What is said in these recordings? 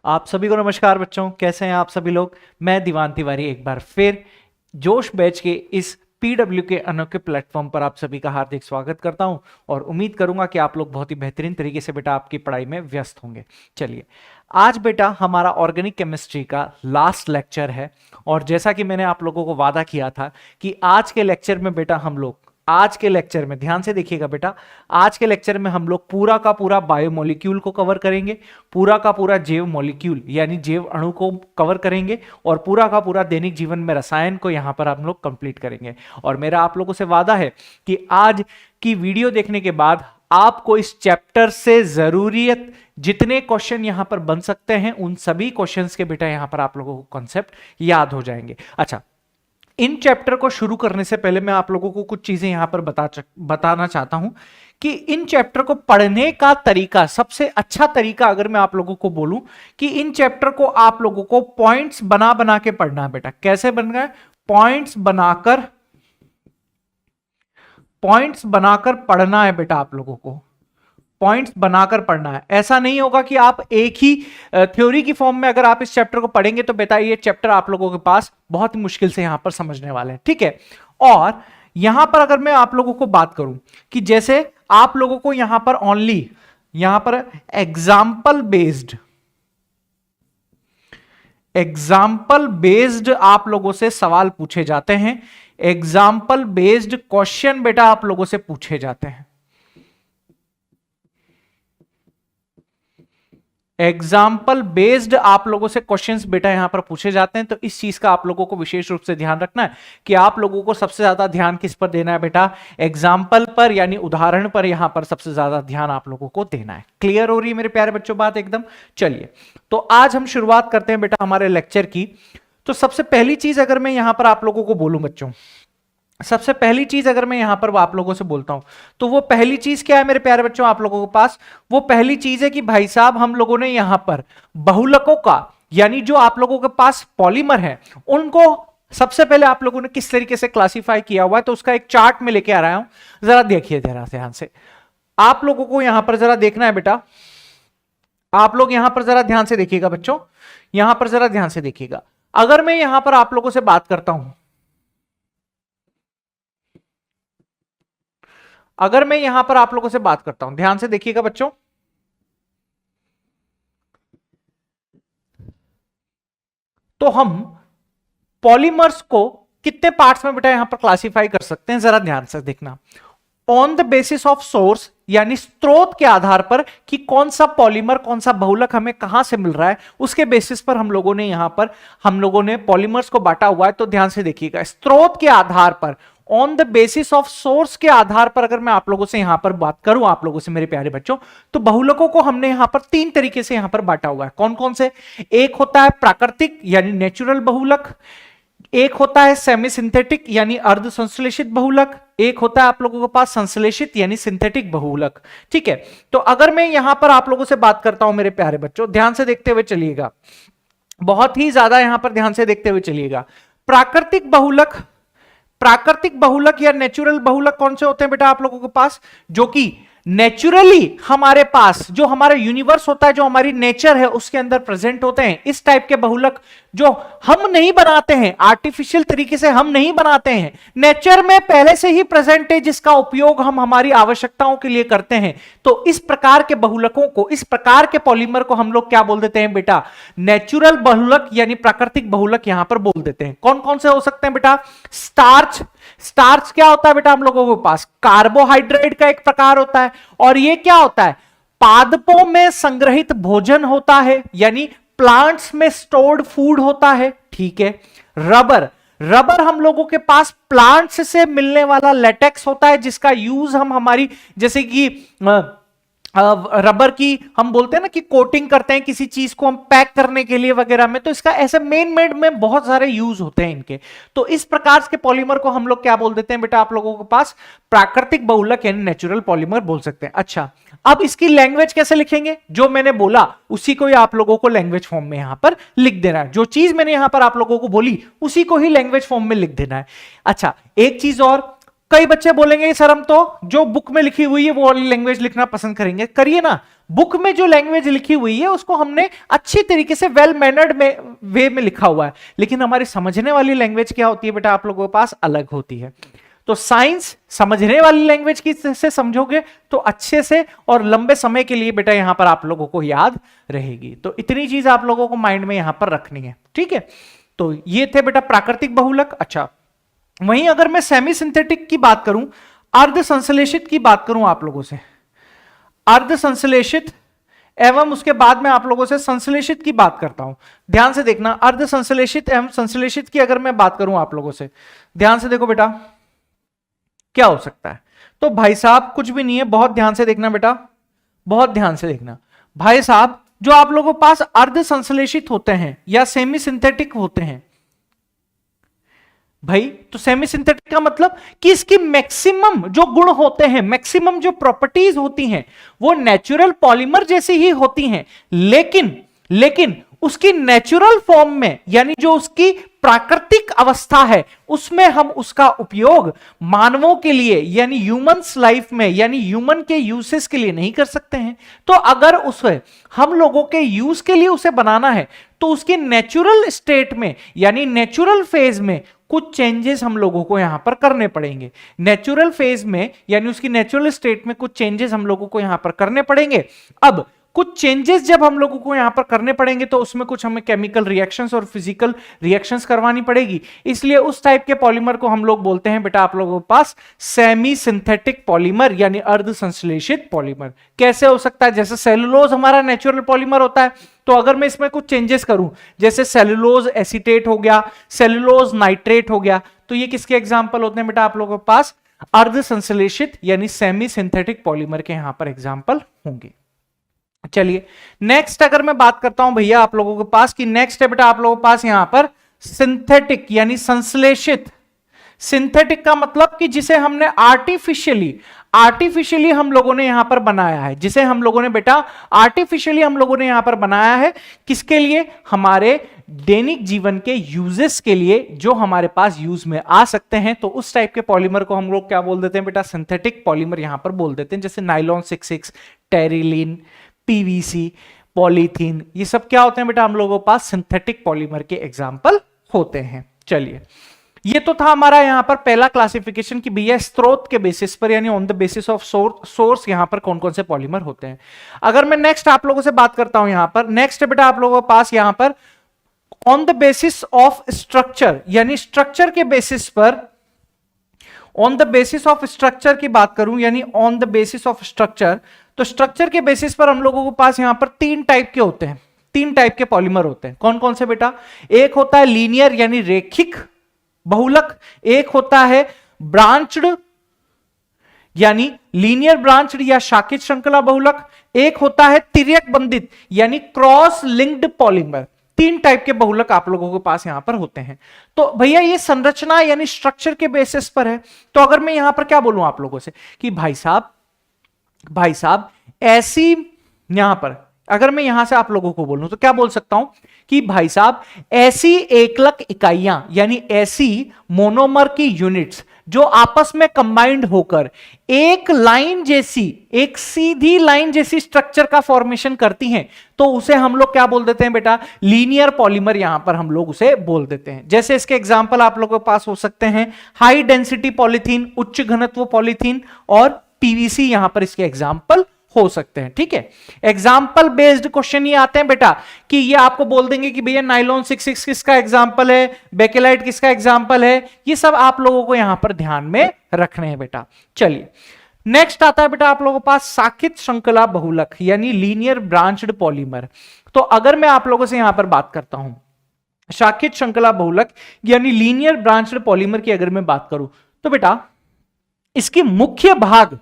आप सभी को नमस्कार बच्चों, कैसे हैं आप सभी लोग। मैं दीवान तिवारी एक बार फिर जोश बैच के इस पीडब्ल्यू के अनोखे प्लेटफॉर्म पर आप सभी का हार्दिक स्वागत करता हूं और उम्मीद करूंगा कि आप लोग बहुत ही बेहतरीन तरीके से बेटा आपकी पढ़ाई में व्यस्त होंगे। चलिए, आज बेटा हमारा ऑर्गेनिक केमिस्ट्री का लास्ट लेक्चर है और जैसा कि मैंने आप लोगों को वादा किया था कि आज के लेक्चर में बेटा हम लोग आज के लेक्चर में ध्यान से देखिएगा बेटा, आज के लेक्चर में हम लोग पूरा का पूरा बायोमोलिक्यूल को कवर करेंगे, पूरा का पूरा जैव मॉलिक्यूल यानी जैव अणु को कवर करेंगे और पूरा का पूरा दैनिक जीवन में रसायन को यहां पर हम लोग कंप्लीट करेंगे। और मेरा आप लोगों से वादा है कि आज की वीडियो देखने के बाद आपको इस चैप्टर से जरूरियत जितने क्वेश्चन यहां पर बन सकते हैं उन सभी क्वेश्चंस के बेटा यहां पर आप लोगों को कॉन्सेप्ट याद हो जाएंगे। अच्छा, इन चैप्टर को शुरू करने से पहले मैं आप लोगों को कुछ चीजें यहां पर बताना चाहता हूं कि इन चैप्टर को पढ़ने का तरीका, सबसे अच्छा तरीका अगर मैं आप लोगों को बोलूं कि इन चैप्टर को आप लोगों को पॉइंट्स बना बना के पढ़ना है बेटा। कैसे बन गए? पॉइंट्स बनाकर पढ़ना है बेटा। आप लोगों को पॉइंट्स बनाकर पढ़ना है। ऐसा नहीं होगा कि आप एक ही थ्योरी की फॉर्म में अगर आप इस चैप्टर को पढ़ेंगे तो बेटा ये चैप्टर आप लोगों के पास बहुत ही मुश्किल से यहां पर समझने वाले हैं, ठीक है। और यहां पर अगर मैं आप लोगों को बात करूं कि जैसे आप लोगों को यहां पर ओनली यहां पर एग्जाम्पल बेस्ड आप लोगों से सवाल पूछे जाते हैं। एग्जाम्पल बेस्ड क्वेश्चन बेटा आप लोगों से पूछे जाते हैं। एग्जाम्पल बेस्ड आप लोगों से क्वेश्चंस बेटा यहां पर पूछे जाते हैं। तो इस चीज का आप लोगों को विशेष रूप से ध्यान रखना है कि आप लोगों को सबसे ज्यादा ध्यान किस पर देना है बेटा? एग्जाम्पल पर यानी उदाहरण पर यहां पर सबसे ज्यादा ध्यान आप लोगों को देना है। क्लियर हो रही है मेरे प्यारे बच्चों बात एकदम? चलिए, तो आज हम शुरुआत करते हैं बेटा हमारे लेक्चर की। तो सबसे पहली चीज अगर मैं यहां पर आप लोगों को बोलूं बच्चों, सबसे पहली चीज अगर मैं यहां पर आप लोगों से बोलता हूं तो वो पहली चीज क्या है मेरे प्यारे बच्चों आप लोगों के पास? वो पहली चीज है कि भाई साहब हम लोगों ने यहां पर बहुलकों का यानी जो आप लोगों के पास पॉलीमर है उनको सबसे पहले आप लोगों ने किस तरीके से क्लासिफाई किया हुआ है, तो उसका एक चार्ट में लेके आ रहा हूं। जरा देखिए जरा ध्यान से, आप लोगों को यहां पर जरा देखना है बेटा। आप लोग यहां पर जरा ध्यान से देखिएगा बच्चों, यहां पर जरा ध्यान से देखिएगा। अगर मैं यहां पर आप लोगों से बात करता हूं, अगर मैं यहां पर आप लोगों से बात करता हूं, ध्यान से देखिएगा बच्चों, तो हम पॉलीमर्स को कितने पार्ट्स में बेटा यहां पर क्लासिफाई कर सकते हैं? जरा ध्यान से देखना। On the basis of source यानी स्रोत के आधार पर कि कौन सा पॉलीमर कौन सा बहुलक हमें कहां से मिल रहा है, उसके बेसिस पर हम लोगों ने पॉलीमर्स को बांटा हुआ है। तो ध्यान से देखिएगा, स्रोत के आधार पर, on the basis of source के आधार पर अगर मैं आप लोगों से यहां पर बात करूं, आप लोगों से मेरे प्यारे बच्चों, तो बहुलकों को हमने यहां पर तीन तरीके से यहां पर बांटा हुआ है। कौन कौन से? एक होता है प्राकृतिक यानी नेचुरल बहुलक, एक होता है सेमी सिंथेटिक यानी अर्ध संश्लेषित बहुलक, एक होता है आप लोगों के पास संश्लेषित यानी सिंथेटिक बहुलक, ठीक है। तो अगर मैं यहां पर आप लोगों से बात करता हूं मेरे प्यारे बच्चों, ध्यान से देखते हुए चलिएगा, बहुत ही ज्यादा यहां पर ध्यान से देखते हुए चलिएगा। प्राकृतिक बहुलक या नेचुरल बहुलक कौन से होते हैं बेटा आप लोगों के पास? जो कि नेचुरली हमारे पास जो हमारा यूनिवर्स होता है, जो हमारी नेचर है उसके अंदर प्रेजेंट होते हैं। इस टाइप के बहुलक जो हम नहीं बनाते हैं, आर्टिफिशियल तरीके से हम नहीं बनाते हैं, नेचर में पहले से ही प्रेजेंट है, जिसका उपयोग हम हमारी आवश्यकताओं के लिए करते हैं। तो इस प्रकार के बहुलकों को, इस प्रकार के पॉलीमर को हम लोग क्या बोल देते हैं बेटा? नेचुरल बहुलक यानी प्राकृतिक बहुलक यहां पर बोल देते हैं। कौन कौन से हो सकते हैं बेटा? स्टार्च क्या होता है बेटा हम लोगों के पास? कार्बोहाइड्रेट का एक प्रकार होता है। और ये क्या होता है? पादपों में संग्रहित भोजन होता है यानी प्लांट्स में स्टोर्ड फूड होता है, ठीक है। रबर हम लोगों के पास प्लांट्स से मिलने वाला लेटेक्स होता है, जिसका यूज हम हमारी जैसे कि रबर की हम बोलते हैं ना कि कोटिंग करते हैं किसी चीज को हम पैक करने के लिए वगैरह में, तो इसका ऐसे मेड में बहुत सारे यूज होते हैं इनके। तो इस प्रकार के पॉलीमर को हम लोग क्या बोल देते हैं बेटा आप लोगों के पास? प्राकृतिक बहुलक यानी नेचुरल पॉलीमर बोल सकते हैं। अच्छा, अब इसकी लैंग्वेज कैसे लिखेंगे? जो मैंने बोला उसी को ही आप लोगों को लैंग्वेज फॉर्म में यहां पर लिख देना है। जो चीज मैंने यहां पर आप लोगों को बोली उसी को ही लैंग्वेज फॉर्म में लिख देना है। अच्छा, एक चीज और, कई बच्चे बोलेंगे सर हम तो जो बुक में लिखी हुई है वो वाली लैंग्वेज लिखना पसंद करेंगे, करिए ना, बुक में जो लैंग्वेज लिखी हुई है उसको हमने अच्छी तरीके से वेल मैनर्ड में वे में लिखा हुआ है, लेकिन हमारी समझने वाली लैंग्वेज क्या होती है बेटा आप लोगों के पास अलग होती है। तो साइंस समझने वाली लैंग्वेज की से समझोगे तो अच्छे से और लंबे समय के लिए बेटा यहां पर आप लोगों को याद रहेगी। तो इतनी चीज आप लोगों को माइंड में यहां पर रखनी है, ठीक है। तो ये थे बेटा प्राकृतिक बहुलक। अच्छा, वहीं अगर मैं सेमी सिंथेटिक की बात करूं, अर्ध संश्लेषित की बात करूं आप लोगों से, अर्ध संश्लेषित एवं उसके बाद में आप लोगों से संश्लेषित की बात करता हूं। ध्यान से देखना, अर्ध संश्लेषित एवं संश्लेषित की अगर मैं बात करूं आप लोगों से, ध्यान से देखो बेटा क्या हो सकता है। तो भाई साहब कुछ भी नहीं है, बहुत ध्यान से देखना बेटा, बहुत ध्यान से देखना भाई साहब। जो आप लोगों के पास अर्ध संश्लेषित होते हैं या सेमी सिंथेटिक होते हैं भाई, तो सेमी सिंथेटिक का मतलब कि इसकी मैक्सिमम जो गुण होते हैं, मैक्सिमम जो प्रॉपर्टीज होती हैं वो नेचुरल पॉलीमर जैसी ही होती हैं, लेकिन उसकी नेचुरल फॉर्म में यानी जो उसकी प्राकृतिक अवस्था है उसमें हम उसका उपयोग मानवों के लिए यानी ह्यूमंस लाइफ में यानी ह्यूमन के यूसेस के लिए नहीं कर सकते हैं। तो अगर उसे हम लोगों के यूज के लिए उसे बनाना है तो उसके नेचुरल स्टेट में यानी नेचुरल फेज में कुछ चेंजेस हम लोगों को यहां पर करने पड़ेंगे। नेचुरल फेज में यानी उसकी नेचुरल स्टेट में कुछ चेंजेस हम लोगों को यहां पर करने पड़ेंगे। अब कुछ चेंजेस जब हम लोगों को यहां पर करने पड़ेंगे तो उसमें कुछ हमें केमिकल रिएक्शंस और फिजिकल रिएक्शंस करवानी पड़ेगी, इसलिए उस टाइप के पॉलीमर को हम लोग बोलते हैं बेटा आप लोगों के पास सेमी सिंथेटिक पॉलीमर यानी अर्ध संश्लेषित पॉलीमर। कैसे हो सकता है, जैसे सेलुलोज हमारा नेचुरल पॉलीमर होता है, तो अगर मैं इसमें कुछ चेंजेस करूं जैसे सेलुलोज एसीटेट हो गया, सेलुलोज नाइट्रेट हो गया, तो ये किसके एग्जाम्पल होते हैं बेटा आप लोगों के पास अर्ध संश्लेषित यानी सेमी सिंथेटिक पॉलीमर के यहां पर एग्जाम्पल होंगे। चलिए नेक्स्ट अगर मैं बात करता हूं भैया आप लोगों के पास कि नेक्स्ट है बेटा आप लोगों के पास यहां पर सिंथेटिक यानी संश्लेषित। सिंथेटिक का मतलब कि जिसे हमने आर्टिफिशियली हम लोगों ने यहां पर बनाया है, जिसे हम लोगों ने बेटा आर्टिफिशियली हम लोगों ने यहां पर बनाया है, किसके लिए, हमारे दैनिक जीवन के यूजेस के लिए जो हमारे पास यूज में आ सकते हैं। तो उस टाइप के पॉलीमर को हम लोग क्या बोल देते हैं बेटा, सिंथेटिक पॉलीमर यहां पर बोल देते हैं, जैसे नाइलॉन 66, टेरिलीन, पीवीसी, पॉलीथीन, ये सब क्या होते हैं बेटा हम लोगों के पास सिंथेटिक पॉलीमर के एग्जाम्पल होते हैं। चलिए ये तो था हमारा यहां पर पहला क्लासिफिकेशन कि भैया स्रोत के बेसिस पर यानी on the basis of source यहां पर कौन कौन से पॉलीमर होते हैं। अगर मैं नेक्स्ट आप लोगों से बात करता हूं यहां पर, नेक्स्ट बेटा आप लोगों के पास यहां पर on the basis of structure यानी स्ट्रक्चर के बेसिस पर, on the basis of structure की बात करूं यानी on the basis of structure, तो स्ट्रक्चर के बेसिस पर हम लोगों के पास यहां पर तीन टाइप के होते हैं, तीन टाइप के पॉलीमर होते हैं। कौन कौन से बेटा, एक होता है लीनियर यानी रेखिक बहुलक, एक होता है ब्रांच्ड यानी लीनियर ब्रांच्ड या शाखित श्रृंखला बहुलक, एक होता है तिर्यक बंधित यानी क्रॉस लिंक्ड पॉलीमर। तीन टाइप के बहुलक आप लोगों के पास यहां पर होते हैं। तो भैया ये संरचना यानी स्ट्रक्चर के बेसिस पर है। तो अगर मैं यहां पर क्या बोलूं आप लोगों से कि भाई साहब ऐसी, यहां पर अगर मैं यहां से आप लोगों को बोलूं तो क्या बोल सकता हूं कि भाई साहब ऐसी एकलक इकाइयां यानी ऐसी मोनोमर की यूनिट्स जो आपस में कंबाइंड होकर एक लाइन जैसी, एक सीधी लाइन जैसी स्ट्रक्चर का फॉर्मेशन करती हैं, तो उसे हम लोग क्या बोल देते हैं बेटा, लीनियर पॉलीमर यहां पर हम लोग उसे बोल देते हैं। जैसे इसके एग्जांपल आप लोगों के पास हो सकते हैं हाई डेंसिटी पॉलीथीन, उच्च घनत्व पॉलीथीन, और पीवीसी यहां पर इसके एग्जांपल हो सकते हैं। ठीक है, एग्जाम्पल बेस्ड क्वेश्चन ये आते हैं बेटा कि ये आपको बोल देंगे कि भैया नाइलॉन 66 किसका एग्जाम्पल है, बेकेलाइट किसका एग्जाम्पल है, ये सब आप लोगों को यहां पर ध्यान में रखने हैं बेटा। चलिए नेक्स्ट आता है बेटा आप लोगों के पास शाखित श्रृंखला बहुलक यानी लीनियर ब्रांच्ड पॉलीमर। तो अगर मैं आप लोगों से यहां पर बात करता हूं शाखित श्रृंखला बहुलक यानी लीनियर ब्रांच्ड पॉलीमर की अगर मैं बात करूं तो बेटा इसके मुख्य भाग,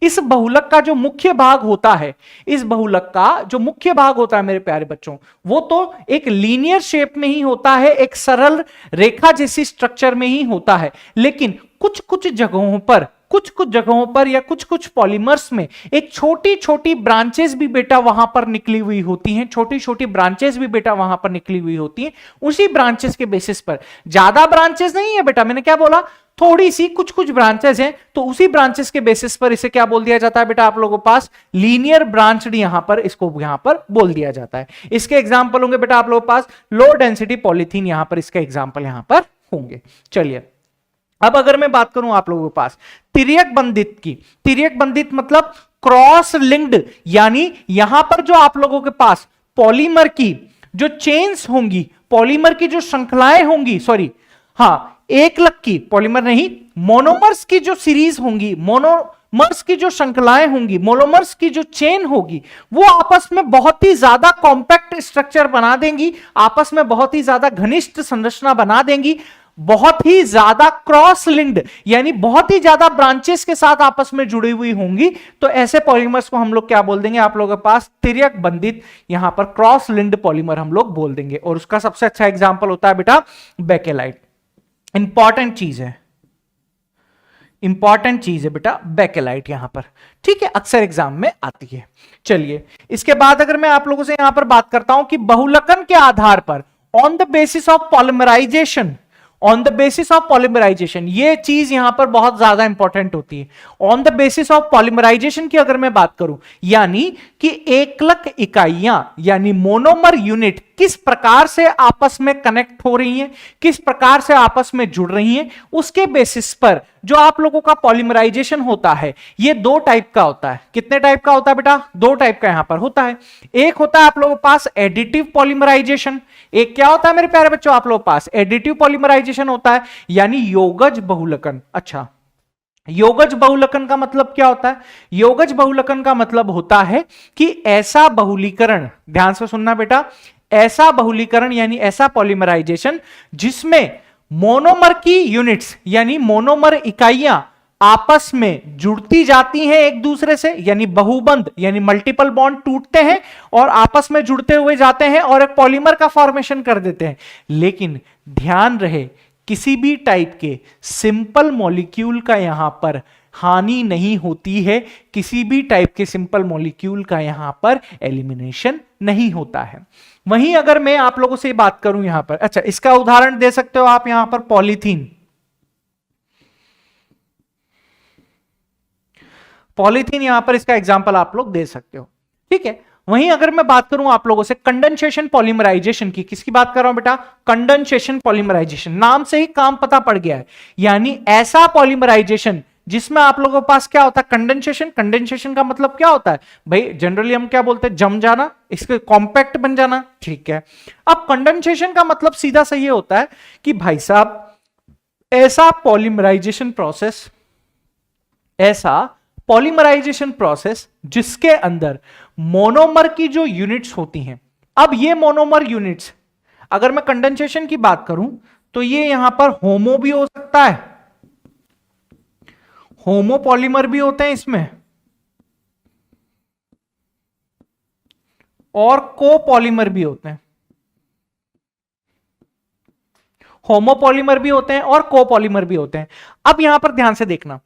इस बहुलक का जो मुख्य भाग होता है, इस बहुलक का जो मुख्य भाग होता है मेरे प्यारे बच्चों, वो तो एक लीनियर शेप में ही होता है, एक सरल रेखा जैसी स्ट्रक्चर में ही होता है। लेकिन कुछ कुछ जगहों पर या कुछ पॉलीमर्स में एक छोटी छोटी ब्रांचेस भी बेटा वहां पर निकली हुई होती हैं, छोटी छोटी ब्रांचेस भी बेटा वहां पर निकली हुई होती हैं। उसी ब्रांचेस के बेसिस पर, ज्यादा ब्रांचेस नहीं है बेटा, मैंने क्या बोला, थोड़ी सी कुछ कुछ ब्रांचेस हैं, तो उसी ब्रांचेस के बेसिस पर इसे क्या बोल दिया जाता है बेटा आप लोगों के पास, लीनियर ब्रांच्ड, यहां पर इसको यहां पर बोल दिया जाता है। इसके एग्जांपल होंगे बेटा आप लोगों के पास लो डेंसिटी पॉलीथीन, यहां पर इसके एग्जांपल यहां पर होंगे। चलिए अब अगर मैं बात करूं आप लोगों के पास तिर्यक बंधित की, तिर्यक बंधित मतलब क्रॉस लिंक्ड, यानी यहां पर जो आप लोगों के पास पॉलीमर की जो चेन्स होंगी, पॉलीमर की जो श्रृंखलाएं होंगी, सॉरी हाँ एक लक की, पॉलीमर नहीं, मोनोमर्स की जो सीरीज होंगी, मोनोमर्स की जो श्रृंखलाएं होंगी, मोनोमर्स की जो चेन होगी, वो आपस में बहुत ही ज्यादा कॉम्पैक्ट स्ट्रक्चर बना देंगी, आपस में बहुत ही ज्यादा घनिष्ठ संरचना बना देंगी, बहुत ही ज्यादा क्रॉस लिंक्ड, यानी बहुत ही ज्यादा ब्रांचेस के साथ आपस में जुड़ी हुई होंगी। तो ऐसे पॉलीमर्स को हम लोग क्या बोल देंगे आप लोगों के पास, तिर्यक बंधित, यहां पर क्रॉस लिंक्ड पॉलीमर हम लोग बोल देंगे। और उसका सबसे अच्छा एग्जांपल होता है बेटा बेकेलाइट। इंपॉर्टेंट चीज है, इंपॉर्टेंट चीज है बेटा बेकेलाइट यहां पर, ठीक है, अक्सर एग्जाम में आती है। चलिए इसके बाद अगर मैं आप लोगों से यहां पर बात करता हूं कि बहुलकन के आधार पर, on the basis of polymerization, on the basis of polymerization, ये चीज यहां पर बहुत ज्यादा इंपॉर्टेंट होती है। On the basis of polymerization की अगर मैं बात करूं, यानी कि एकलक इकाइयां यानी मोनोमर यूनिट किस प्रकार से आपस में कनेक्ट हो रही हैं, किस प्रकार से आपस में जुड़ रही हैं, उसके बेसिस पर जो आप लोगों का पॉलिमराइजेशन होता है, ये दो टाइप का होता है। कितने टाइप का होता है बेटा, दो टाइप का यहां पर होता है। एक होता है आप लोगों के पास एडिटिव पॉलिमराइजेशन, एक क्या होता है मेरे प्यारे बच्चों आप लोगों के पास एडिटिव पॉलिमराइजेशन होता है, यानी योगज बहुलकन। अच्छा, योगज बहुलकन का मतलब क्या होता है, योगज बहुलकन का मतलब होता है कि ऐसा बहुलीकरण, ध्यान से सुनना बेटा, ऐसा बहुलीकरण यानी ऐसा पॉलीमराइजेशन जिसमें मोनोमर की यूनिट्स यानी मोनोमर इकाइयां आपस में जुड़ती जाती हैं एक दूसरे से, यानी बहुबंध यानी मल्टीपल बॉन्ड टूटते हैं और आपस में जुड़ते हुए जाते हैं और एक पॉलीमर का फॉर्मेशन कर देते हैं। लेकिन ध्यान रहे किसी भी टाइप के सिंपल मॉलिक्यूल का यहां पर हानि नहीं होती है, किसी भी टाइप के सिंपल मॉलिक्यूल का यहां पर एलिमिनेशन नहीं होता है। वहीं अगर मैं आप लोगों से बात करूं यहां पर, अच्छा इसका उदाहरण दे सकते हो आप यहां पर पॉलीथीन, पॉलीथीन यहां पर इसका एग्जांपल आप लोग दे सकते हो, ठीक है। वहीं अगर मैं बात करूं आप लोगों से कंडेंसेशन पॉलीमराइजेशन की, किसकी बात कर रहा हूं बेटा, कंडेंसेशन पॉलीमराइजेशन, नाम से ही काम पता पड़ गया है, यानी ऐसा पॉलीमराइजेशन जिसमें आप लोगों के पास क्या होता है कंडेंसेशन। कंडेंसेशन का मतलब क्या होता है भाई, जनरली हम क्या बोलते हैं, जम जाना, इसके कॉम्पैक्ट बन जाना, ठीक है। अब कंडेंसेशन का मतलब सीधा सही होता है कि भाई साहब ऐसा पॉलीमराइजेशन प्रोसेस, ऐसा पॉलीमराइजेशन प्रोसेस जिसके अंदर मोनोमर की जो यूनिट्स होती हैं, अब ये मोनोमर यूनिट्स अगर मैं कंडेंसेशन की बात करूं तो ये यहां पर होमो भी हो सकता है, होमो पॉलीमर भी होते हैं इसमें, और को पॉलीमर भी होते हैं, होमो पॉलीमर भी होते हैं और को पॉलीमर भी होते हैं। अब यहां पर ध्यान से देखना,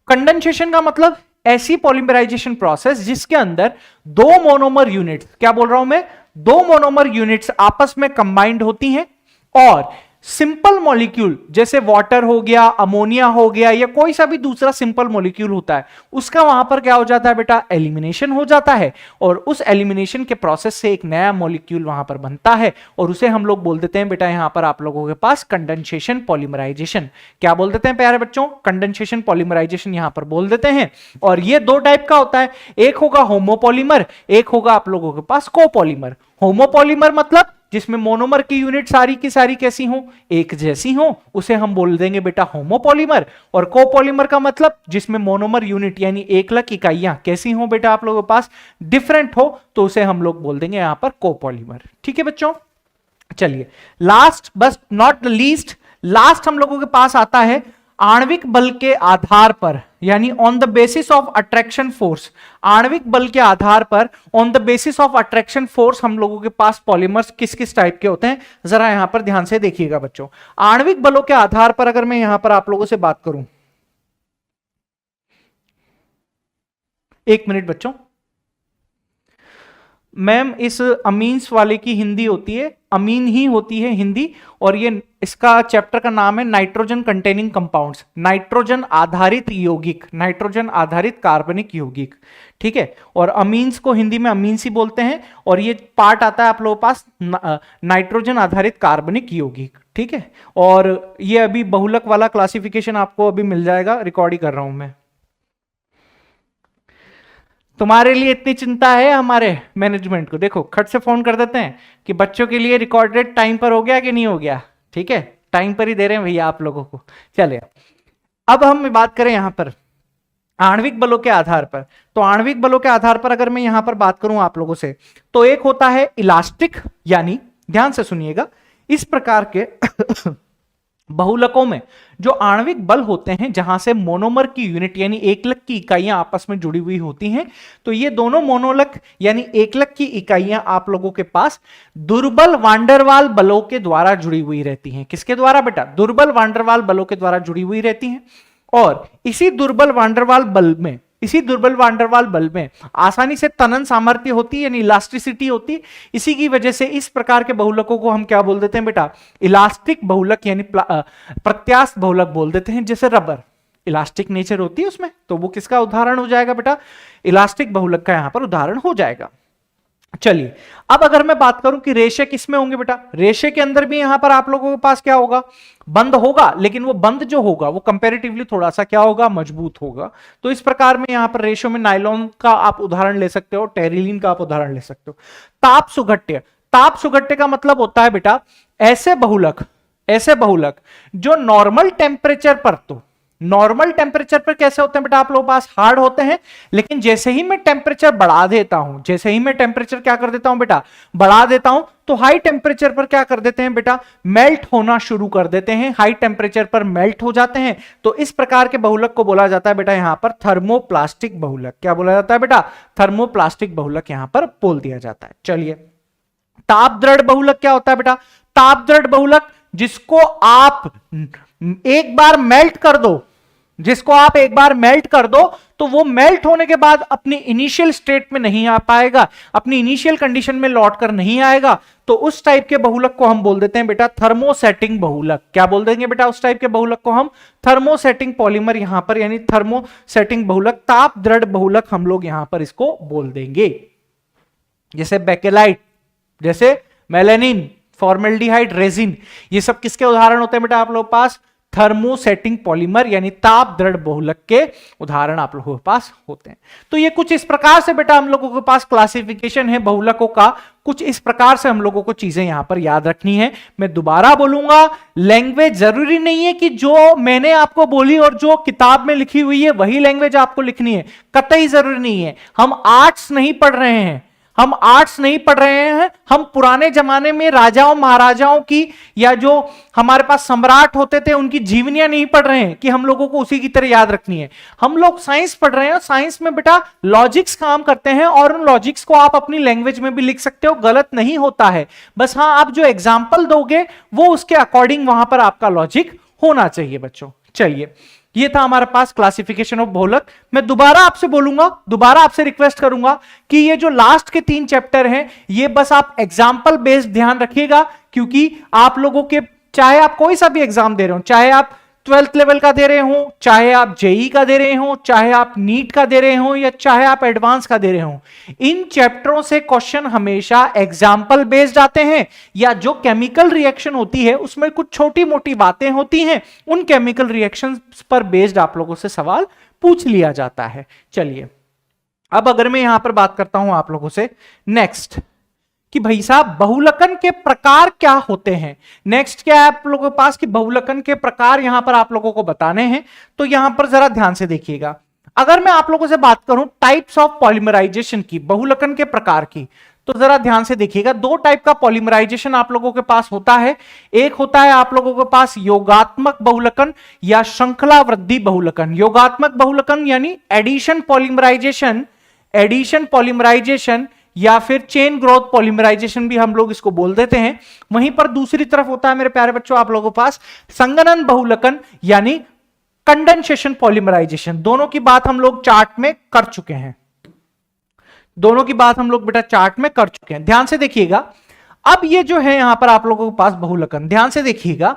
कंडेंसेशन का मतलब ऐसी पॉलीमराइजेशन प्रोसेस जिसके अंदर दो मोनोमर यूनिट्स, क्या बोल रहा हूं मैं, दो मोनोमर यूनिट्स आपस में कंबाइंड होती हैं और सिंपल मॉलिक्यूल जैसे वाटर हो गया, अमोनिया हो गया, या कोई सा भी दूसरा सिंपल मॉलिक्यूल होता है, उसका वहां पर क्या हो जाता है बेटा, एलिमिनेशन हो जाता है, और उस एलिमिनेशन के प्रोसेस से एक नया मॉलिक्यूल वहां पर बनता है और उसे हम लोग बोल देते हैं बेटा यहां पर आप लोगों के पास कंडेंसेशन पॉलीमराइजेशन। क्या बोल देते हैं प्यारे बच्चों, कंडेंसेशन पॉलीमराइजेशन यहां पर बोल देते हैं। और ये दो टाइप का होता है, एक होगा होमोपॉलीमर, एक होगा आप लोगों के पास कोपॉलीमर। होमोपॉलीमर मतलब जिसमें मोनोमर की यूनिट सारी की सारी कैसी हो, एक जैसी हो, उसे हम बोल देंगे बेटा होमोपॉलीमर। और कोपॉलीमर का मतलब जिसमें मोनोमर यूनिट यानी एकलक इकाइयां कैसी हो बेटा आप लोगों के पास, डिफरेंट हो, तो उसे हम लोग बोल देंगे यहां पर कोपॉलीमर, ठीक है बच्चों। चलिए लास्ट बस नॉट द लीस्ट, लास्ट हम लोगों के पास आता है आणविक बल के आधार पर, यानी on the basis of attraction force. आणविक बल के आधार पर, on the basis of attraction force, हम लोगों के पास पॉलीमर्स किस किस टाइप के होते हैं, जरा यहां पर ध्यान से देखिएगा बच्चों। आणविक बलों के आधार पर अगर मैं यहां पर आप लोगों से बात करूं, एक मिनट बच्चों, मैम इस अमीन्स वाले की हिंदी होती है, अमीन ही होती है हिंदी, और ये इसका चैप्टर का नाम है नाइट्रोजन कंटेनिंग कंपाउंड्स, नाइट्रोजन आधारित यौगिक, नाइट्रोजन आधारित कार्बनिक यौगिक, ठीक है। और अमीन्स को हिंदी में अमीन्स ही बोलते हैं, और ये पार्ट आता है आप लोगों के पास नाइट्रोजन आधारित कार्बनिक यौगिक, ठीक है। और ये अभी बहुलक वाला क्लासिफिकेशन आपको अभी मिल जाएगा, रिकॉर्ड ही कर रहा हूं मैं। तुम्हारे लिए इतनी चिंता है हमारे मैनेजमेंट को, देखो खट से फोन कर देते हैं कि बच्चों के लिए रिकॉर्डेड टाइम पर हो गया कि नहीं हो गया, ठीक है, टाइम पर ही दे रहे हैं भैया आप लोगों को। चलिए अब हम बात करें यहां पर आणविक बलों के आधार पर, तो आणविक बलों के आधार पर अगर मैं यहां पर बात करूं आप लोगों से, तो एक होता है इलास्टिक, यानी ध्यान से सुनिएगा, इस प्रकार के बहुलकों में जो आणविक बल होते हैं जहां से मोनोमर की यूनिट यानी एकलक की इकाइयां आपस में जुड़ी हुई होती हैं, तो ये दोनों मोनोलक यानी एकलक की इकाइयां आप लोगों के पास दुर्बल वांडरवाल बलों के द्वारा जुड़ी हुई रहती हैं। किसके द्वारा बेटा? दुर्बल वांडरवाल बलों के द्वारा जुड़ी हुई रहती हैं। और इसी दुर्बल वांडरवाल बल में आसानी से तनन सामर्थ्य होती है, यानी इलास्टिसिटी होती है। इसी की वजह से इस प्रकार के बहुलकों को हम क्या बोल देते हैं बेटा? इलास्टिक बहुलक यानी प्रत्यास्थ बहुलक बोल देते हैं। जैसे रबर इलास्टिक नेचर होती है उसमें, तो वो किसका उदाहरण हो जाएगा बेटा? इलास्टिक बहुलक का यहां पर उदाहरण हो जाएगा। चलिए अब अगर मैं बात करूं कि रेशे किसमें होंगे बेटा, रेशे के अंदर भी यहां पर आप लोगों के पास क्या होगा? बंद होगा, लेकिन वो बंद जो होगा वो कंपैरेटिवली थोड़ा सा क्या होगा? मजबूत होगा। तो इस प्रकार में यहां पर रेशों में नायलॉन का आप उदाहरण ले सकते हो, टेरिलीन का आप उदाहरण ले सकते हो। ताप सुघट्य, ताप सुघट्य का मतलब होता है बेटा ऐसे बहुलक जो नॉर्मल टेम्परेचर पर, तो नॉर्मल टेम्परेचर पर कैसे होते हैं बेटा आप लोगों के पास? हार्ड होते हैं, लेकिन जैसे ही मैं टेम्परेचर बढ़ा देता हूं, जैसे ही मैं टेम्परेचर क्या कर देता हूं बेटा? बढ़ा देता हूं, तो हाई टेम्परेचर पर क्या कर देते हैं बेटा? मेल्ट होना शुरू कर देते हैं, हाई टेम्परेचर पर मेल्ट हो जाते हैं। तो इस प्रकार के बहुलक को बोला जाता है बेटा यहां पर थर्मोप्लास्टिक बहुलक। क्या बोला जाता है बेटा? थर्मोप्लास्टिक बहुलक यहां पर बोल दिया जाता है। चलिए ताप दृढ़ बहुलक क्या होता है बेटा? ताप दृढ़ बहुलक जिसको आप एक बार मेल्ट कर दो, जिसको आप एक बार मेल्ट कर दो तो वो मेल्ट होने के बाद अपनी इनिशियल स्टेट में नहीं आ पाएगा, अपनी इनिशियल कंडीशन में लौट कर नहीं आएगा। तो उस टाइप के बहुलक को हम बोल देते हैं बेटा थर्मोसेटिंग बहुलक। क्या बोल देंगे बेटा? उस टाइप के बहुलक को हम थर्मोसेटिंग पॉलीमर यहां पर यानी थर्मोसेटिंग बहुलक, ताप दृढ़ बहुलक हम लोग यहां पर इसको बोल देंगे। जैसे बेकेलाइट, जैसे मेलानिन, फॉर्मेल्डिहाइड, रेजिन, ये सब किसके उदाहरण होते हैं बेटा आप लोगों के पास? थर्मोसेटिंग पॉलीमर यानी ताप दृढ़ बहुलक के उदाहरण आप लोगों के पास होते हैं। तो ये कुछ इस प्रकार से बेटा हम लोगों के पास क्लासिफिकेशन है बहुलकों का, कुछ इस प्रकार से हम लोगों को चीजें यहां पर याद रखनी है। मैं दोबारा बोलूंगा, लैंग्वेज जरूरी नहीं है कि जो मैंने आपको बोली और जो किताब में लिखी हुई है वही लैंग्वेज आपको लिखनी है, कतई जरूरी नहीं है। हम आर्ट्स नहीं पढ़ रहे हैं, हम आर्ट्स नहीं पढ़ रहे हैं, हम पुराने जमाने में राजाओं महाराजाओं की या जो हमारे पास सम्राट होते थे उनकी जीवनियां नहीं पढ़ रहे हैं कि हम लोगों को उसी की तरह याद रखनी है। हम लोग साइंस पढ़ रहे हैं, साइंस में बेटा लॉजिक्स काम करते हैं और उन लॉजिक्स को आप अपनी लैंग्वेज में भी लिख सकते हो, गलत नहीं होता है। बस हाँ, आप जो एग्जाम्पल दोगे वो उसके अकॉर्डिंग वहां पर आपका लॉजिक होना चाहिए बच्चों। चलिए ये था हमारे पास क्लासिफिकेशन ऑफ बहुलक। मैं दोबारा आपसे बोलूंगा, दोबारा आपसे रिक्वेस्ट करूंगा कि ये जो लास्ट के 3 चैप्टर हैं ये बस आप एग्जाम्पल बेस्ड ध्यान रखिएगा, क्योंकि आप लोगों के चाहे आप कोई सा भी एग्जाम दे रहे हो, चाहे आप 12th लेवल का दे रहे हो, चाहे आप जेई का दे रहे हो, चाहे आप नीट का दे रहे हो या चाहे आप एडवांस का दे रहे हो, इन चैप्टरों से क्वेश्चन हमेशा एग्जाम्पल बेस्ड आते हैं, या जो केमिकल रिएक्शन होती है उसमें कुछ छोटी मोटी बातें होती हैं, उन केमिकल रिएक्शन पर बेस्ड आप लोगों से सवाल पूछ लिया जाता है। चलिए अब अगर मैं यहां पर बात करता हूं आप लोगों से नेक्स्ट कि भाई साहब बहुलकन के प्रकार क्या होते हैं। नेक्स्ट क्या है आप लोगों के पास कि बहुलकन के प्रकार यहां पर आप लोगों को बताने हैं। तो यहां पर जरा ध्यान से देखिएगा, अगर मैं आप लोगों से बात करूं टाइप्स ऑफ पॉलीमराइजेशन की, बहुलकन के प्रकार की, तो जरा ध्यान से देखिएगा। 2 टाइप का पॉलीमराइजेशन आप लोगों के पास होता है। एक होता है आप लोगों के पास योगात्मक बहुलकन या श्रृंखला वृद्धि बहुलकन। योगात्मक बहुलकन यानी एडिशन पॉलीमराइजेशन या फिर चेन ग्रोथ पॉलीमराइजेशन भी हम लोग इसको बोल देते हैं। वहीं पर दूसरी तरफ होता है मेरे प्यारे बच्चों आप लोगों के पास संगनन बहुलकन यानी कंडेंसेशन पॉलीमराइजेशन। दोनों की बात हम लोग चार्ट में कर चुके हैं। दोनों की बात हम लोग बेटा चार्ट में कर चुके हैं, ध्यान से देखिएगा। अब ये जो है यहां पर आप लोगों के पास बहुलकन, ध्यान से देखिएगा,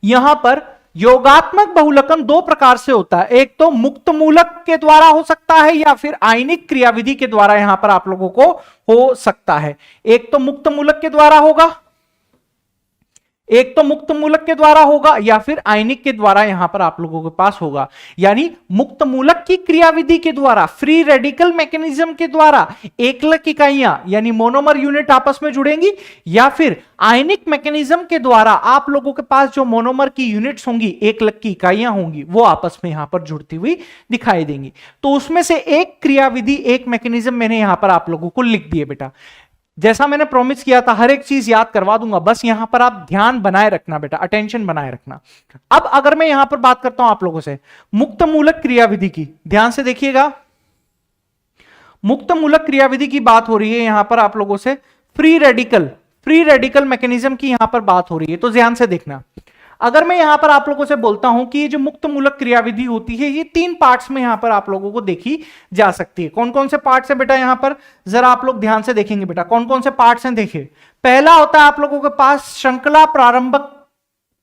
यहां पर योगात्मक बहुलकन दो प्रकार से होता है, एक तो मुक्त मूलक के द्वारा हो सकता है या फिर आयनिक क्रियाविधि के द्वारा यहां पर आप लोगों को हो सकता है। एक तो मुक्त मूलक के द्वारा होगा, एक तो मुक्त मूलक के द्वारा होगा या फिर आयनिक के द्वारा यहां पर आप लोगों के पास होगा। यानी मुक्त मूलक की क्रियाविधि के द्वारा, फ्री रेडिकल मैकेनिज्म के द्वारा एकलक इकाइयां यानी मोनोमर यूनिट आपस में जुड़ेंगी, या फिर आयनिक मैकेनिज्म के द्वारा आप लोगों के पास जो मोनोमर की यूनिट्स होंगी, एकलक की इकाइयां होंगी, वो आपस में यहां पर जुड़ती हुई दिखाई देंगी। तो उसमें से एक क्रियाविधि, एक मैकेनिज्म मैंने यहां पर आप लोगों को लिख दिए बेटा। जैसा मैंने प्रॉमिस किया था, हर एक चीज याद करवा दूंगा, बस यहां पर आप ध्यान बनाए रखना बेटा, अटेंशन बनाए रखना। अब अगर मैं यहां पर बात करता हूं आप लोगों से मुक्त मूलक क्रियाविधि की, ध्यान से देखिएगा, मुक्त मूलक क्रियाविधि की बात हो रही है यहां पर आप लोगों से, फ्री रेडिकल मैकेनिज्म की यहां पर बात हो रही है, तो ध्यान से देखना। अगर मैं यहां पर आप लोगों से बोलता हूं कि ये जो मुक्त मूलक क्रियाविधि होती है, ये 3 पार्ट्स में यहां पर आप लोगों को देखी जा सकती है। कौन कौन से पार्ट्स है बेटा यहां पर, जरा आप लोग ध्यान से देखेंगे बेटा, कौन कौन से पार्ट्स हैं देखिए। पहला होता है आप लोगों के पास श्रृंखला प्रारंभक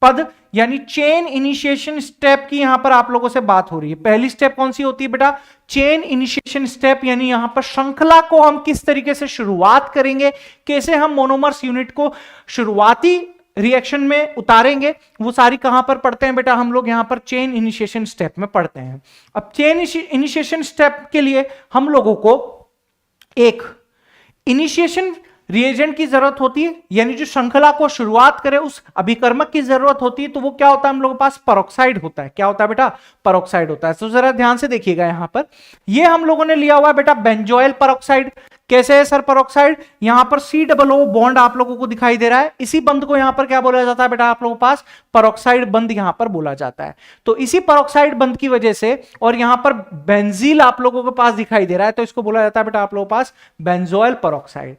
पद, यानी चेन इनिशिएशन स्टेप की यहां पर आप लोगों से बात हो रही है। पहली स्टेप कौन सी होती है बेटा, चेन इनिशिएशन स्टेप, यानी यहां पर श्रृंखला को हम किस तरीके से शुरुआत करेंगे, कैसे हम मोनोमर्स यूनिट को शुरुआती रिएक्शन में उतारेंगे, वो सारी कहां पर पढ़ते हैं बेटा हम लोग, यहां पर चेन इनिशिएशन स्टेप में पढ़ते हैं। अब चेन इनिशिएशन स्टेप के लिए हम लोगों को एक इनिशिएशन रिएजेंट की जरूरत होती है, यानी जो श्रृंखला को शुरुआत करे उस अभिकर्मक की जरूरत होती है। तो वो क्या होता है हम लोगों के पास, परऑक्साइड होता है। क्या होता है बेटा, परऑक्साइड होता है। तो जरा ध्यान से देखिएगा, यहां पर ये हम लोगों ने लिया हुआ है बेटा बेंजोइल परऑक्साइड। कैसे है सर परऑक्साइड, यहां पर COO बॉन्ड आप लोगों को दिखाई दे रहा है, इसी बंद को यहां पर क्या बोला जाता है बेटा आप लोगों के पास, परऑक्साइड बंद यहां पर बोला जाता है। तो इसी परऑक्साइड बंद की वजह से, और यहां पर बेंजील आप लोगों के पास दिखाई दे रहा है, तो इसको बोला जाता है बेटा आप लोगों के पास बेंजोइल परऑक्साइड।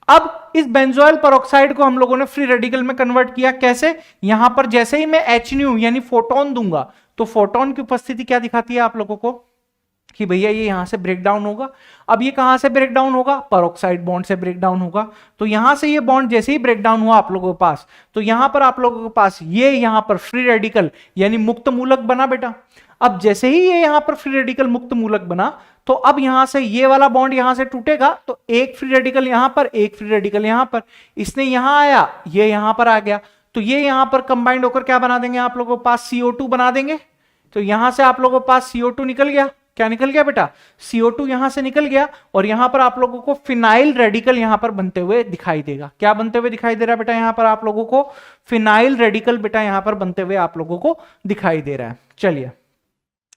अब इस बेंजोइल परऑक्साइड को हम लोगों ने फ्री रेडिकल में कन्वर्ट किया। कैसे, यहां पर जैसे ही मैं HNu यानी फोटोन दूंगा, तो फोटोन की उपस्थिति क्या दिखाती है आप लोगों को कि भैया ये यहां से ब्रेक डाउन होगा। अब ये कहां से ब्रेक डाउन होगा, परऑक्साइड बॉन्ड से ब्रेक डाउन होगा। तो यहां से ये बॉन्ड जैसे ही ब्रेक डाउन हुआ आप लोगों के पास, तो यहां पर आप लोगों के पास ये यहां पर फ्री रेडिकल यानी मुक्त मूलक बना बेटा। अब जैसे ही ये यहां पर फ्री रेडिकल मुक्त मूलक बना, तो अब यहां से ये वाला बॉन्ड यहां से टूटेगा, तो एक फ्री रेडिकल यहां पर, एक फ्री रेडिकल यहां पर, इसने यहां आया, ये यहां पर आ गया, तो ये यहां पर कंबाइंड होकर क्या बना देंगे आप लोगों के पास, CO2 बना देंगे। तो यहां से आप लोगों के पास CO2 निकल गया। क्या निकल गया बेटा, CO2 यहां से निकल गया, और यहां पर आप लोगों को फिनाइल रेडिकल यहां पर बनते हुए दिखाई देगा। क्या बनते हुए दिखाई दे रहा है बेटा, यहां पर आप लोगों को फिनाइल रेडिकल बेटा यहां पर बनते हुए आप लोगों को दिखाई दे रहा है। चलिए,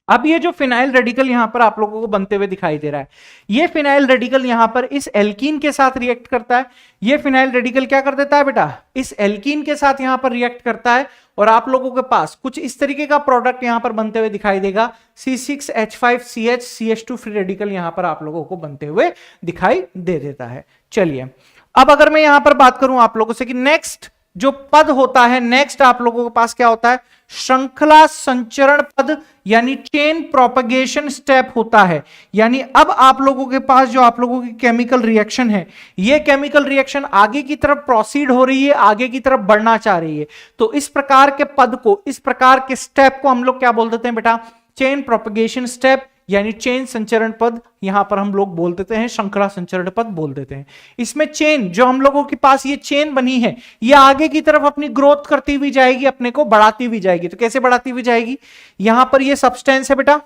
अब ये जो फिनाइल रेडिकल यहां पर आप लोगों को बनते हुए दिखाई दे रहा है, ये फिनाइल रेडिकल यहां पर इस एल्कीन के साथ रिएक्ट करता है। ये फिनाइल रेडिकल क्या कर देता है बेटा, इस एल्कीन के साथ यहां पर रिएक्ट करता है, और आप लोगों के पास कुछ इस तरीके का प्रोडक्ट यहां पर बनते हुए दिखाई देगा। C6H5CH CH2 फ्री रेडिकल यहां पर आप लोगों को बनते हुए दिखाई दे देता है। चलिए, अब अगर मैं यहां पर बात करूं आप लोगों से कि नेक्स्ट जो पद होता है, नेक्स्ट आप लोगों के पास क्या होता है, श्रृंखला संचरण पद यानी चेन प्रोपगेशन स्टेप होता है। यानी अब आप लोगों के पास जो आप लोगों की केमिकल रिएक्शन है, ये केमिकल रिएक्शन आगे की तरफ प्रोसीड हो रही है, आगे की तरफ बढ़ना चाह रही है। तो इस प्रकार के पद को, इस प्रकार के स्टेप को हम लोग क्या बोल देते हैं बेटा, चेन प्रोपगेशन स्टेप यानी चेन संचरण पद यहां पर हम लोग बोल देते हैं, श्रृंखला संचरण पद बोल देते हैं। इसमें चेन जो हम लोगों के पास ये चेन बनी है, ये आगे की तरफ अपनी ग्रोथ करती हुई जाएगी, अपने को बढ़ाती हुई जाएगी। तो कैसे बढ़ाती हुई जाएगी, यहां पर ये सब्सटेंस है बेटा,